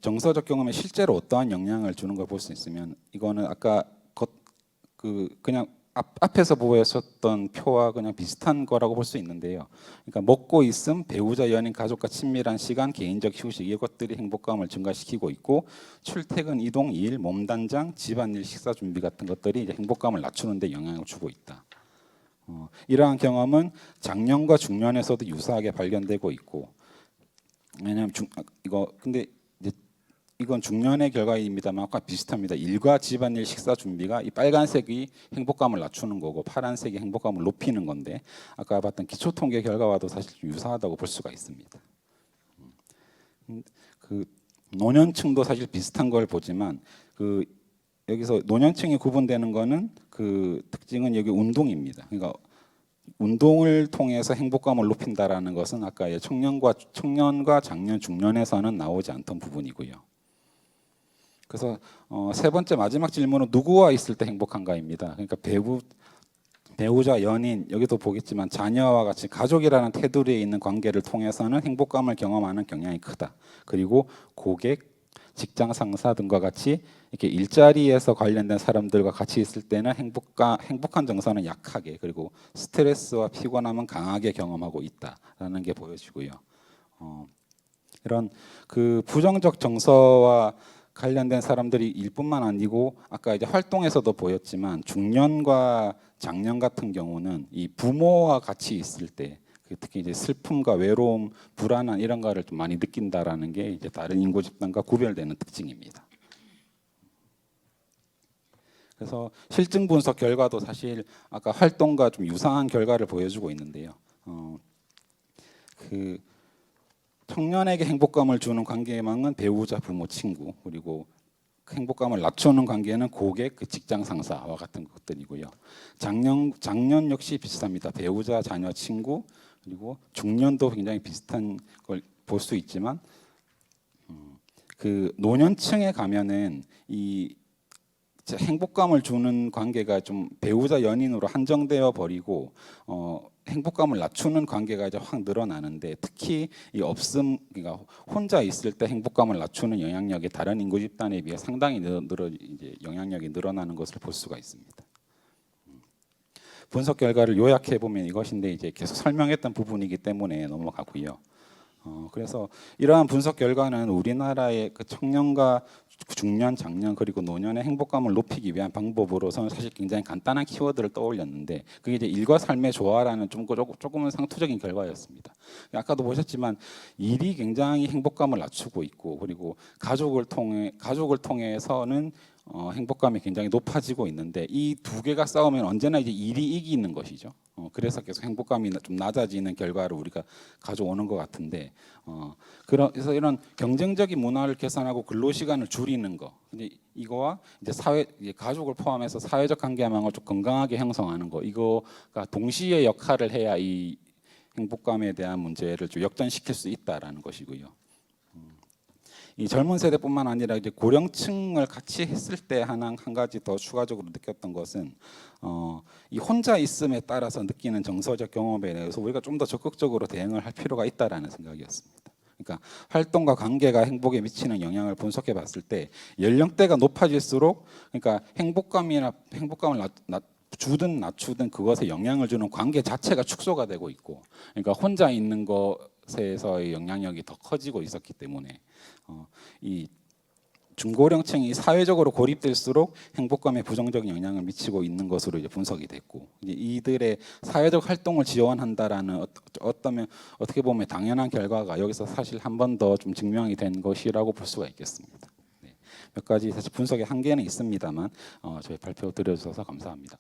정서적 경험에 실제로 어떠한 영향을 주는 걸 볼 수 있으면 이거는 아까 그냥 앞에서 보였었던 표와 그냥 비슷한 거라고 볼 수 있는데요. 그러니까 먹고 있음, 배우자, 연인, 가족과 친밀한 시간, 개인적 휴식 이것들이 행복감을 증가시키고 있고 출퇴근, 이동, 일, 몸단장, 집안일, 식사 준비 같은 것들이 이제 행복감을 낮추는 데 영향을 주고 있다. 이러한 경험은 장년과 중년에서도 유사하게 발견되고 있고 왜냐하면 근데 이제 이건 중년의 결과입니다만 아까 비슷합니다. 일과 집안일 식사 준비가 이 빨간색이 행복감을 낮추는 거고 파란색이 행복감을 높이는 건데 아까 봤던 기초 통계 결과와도 사실 좀 유사하다고 볼 수가 있습니다. 노년층도 사실 비슷한 걸 보지만 여기서 노년층이 구분되는 거는 특징은 여기 운동입니다. 그러니까 운동을 통해서 행복감을 높인다라는 것은 아까 청년과 장년, 중년에서는 나오지 않던 부분이고요. 그래서 세 번째 마지막 질문은 누구와 있을 때 행복한가입니다. 그러니까 배우자, 연인, 여기도 보겠지만 자녀와 같이 가족이라는 테두리에 있는 관계를 통해서는 행복감을 경험하는 경향이 크다. 그리고 고객, 직장 상사 등과 같이 이렇게 일자리에서 관련된 사람들과 같이 있을 때는 행복한 정서는 약하게 그리고 스트레스와 피곤함은 강하게 경험하고 있다라는 게 보여지고요. 이런 부정적 정서와 관련된 사람들이 일뿐만 아니고 아까 이제 활동에서도 보였지만 중년과 장년 같은 경우는 이 부모와 같이 있을 때 특히 이제 슬픔과 외로움, 불안한 이런 거를 좀 많이 느낀다라는 게 이제 다른 인구 집단과 구별되는 특징입니다. 그래서 실증 분석 결과도 사실 아까 활동과 좀 유사한 결과를 보여주고 있는데요. 청년에게 행복감을 주는 관계망은 배우자, 부모, 친구 그리고 행복감을 낮추는 관계는 고객, 직장 상사와 같은 것들이고요. 장년 역시 비슷합니다. 배우자, 자녀, 친구 그리고 중년도 굉장히 비슷한 걸 볼 수 있지만 노년층에 가면은 이 행복감을 주는 관계가 좀 배우자, 연인으로 한정되어 버리고 행복감을 낮추는 관계가 이제 확 늘어나는데 특히 이 그러니까 혼자 있을 때 행복감을 낮추는 영향력이 다른 인구 집단에 비해 상당히 이제 영향력이 늘어나는 것을 볼 수가 있습니다. 분석 결과를 요약해 보면 이것인데 이제 계속 설명했던 부분이기 때문에 넘어가고요. 그래서 이러한 분석 결과는 우리나라의 그 청년과 중년, 장년 그리고 노년의 행복감을 높이기 위한 방법으로서는 사실 굉장히 간단한 키워드를 떠올렸는데 그게 이제 일과 삶의 조화라는 조금은 상투적인 결과였습니다. 아까도 보셨지만 일이 굉장히 행복감을 낮추고 있고 그리고 가족을 통해서는 행복감이 굉장히 높아지고 있는데 이 두 개가 싸우면 언제나 이제 일이 이기는 것이죠. 그래서 계속 행복감이 좀 낮아지는 결과를 우리가 가져오는 것 같은데 그래서 이런 경쟁적인 문화를 개선하고 근로 시간을 줄이는 거 이제 이거와 이제 가족을 포함해서 사회적 관계망을 좀 건강하게 형성하는 거 이거가 동시에 역할을 해야 이 행복감에 대한 문제를 좀 역전시킬 수 있다라는 것이고요. 이 젊은 세대뿐만 아니라 이제 고령층을 같이 했을 때 한 가지 더 추가적으로 느꼈던 것은 이 혼자 있음에 따라서 느끼는 정서적 경험에 대해서 우리가 좀 더 적극적으로 대응을 할 필요가 있다라는 생각이었습니다. 그러니까 활동과 관계가 행복에 미치는 영향을 분석해 봤을 때 연령대가 높아질수록 그러니까 행복감을 주든 낮추든 그것에 영향을 주는 관계 자체가 축소가 되고 있고 그러니까 혼자 있는 것에서의 영향력이 더 커지고 있었기 때문에 이 중고령층이 사회적으로 고립될수록 행복감에 부정적인 영향을 미치고 있는 것으로 이제 분석이 됐고 이제 이들의 사회적 활동을 지원한다라는 어떻게 보면 당연한 결과가 여기서 사실 한 번 더 좀 증명이 된 것이라고 볼 수가 있겠습니다. 네. 몇 가지 사실 분석의 한계는 있습니다만 저희 발표 드려주셔서 감사합니다.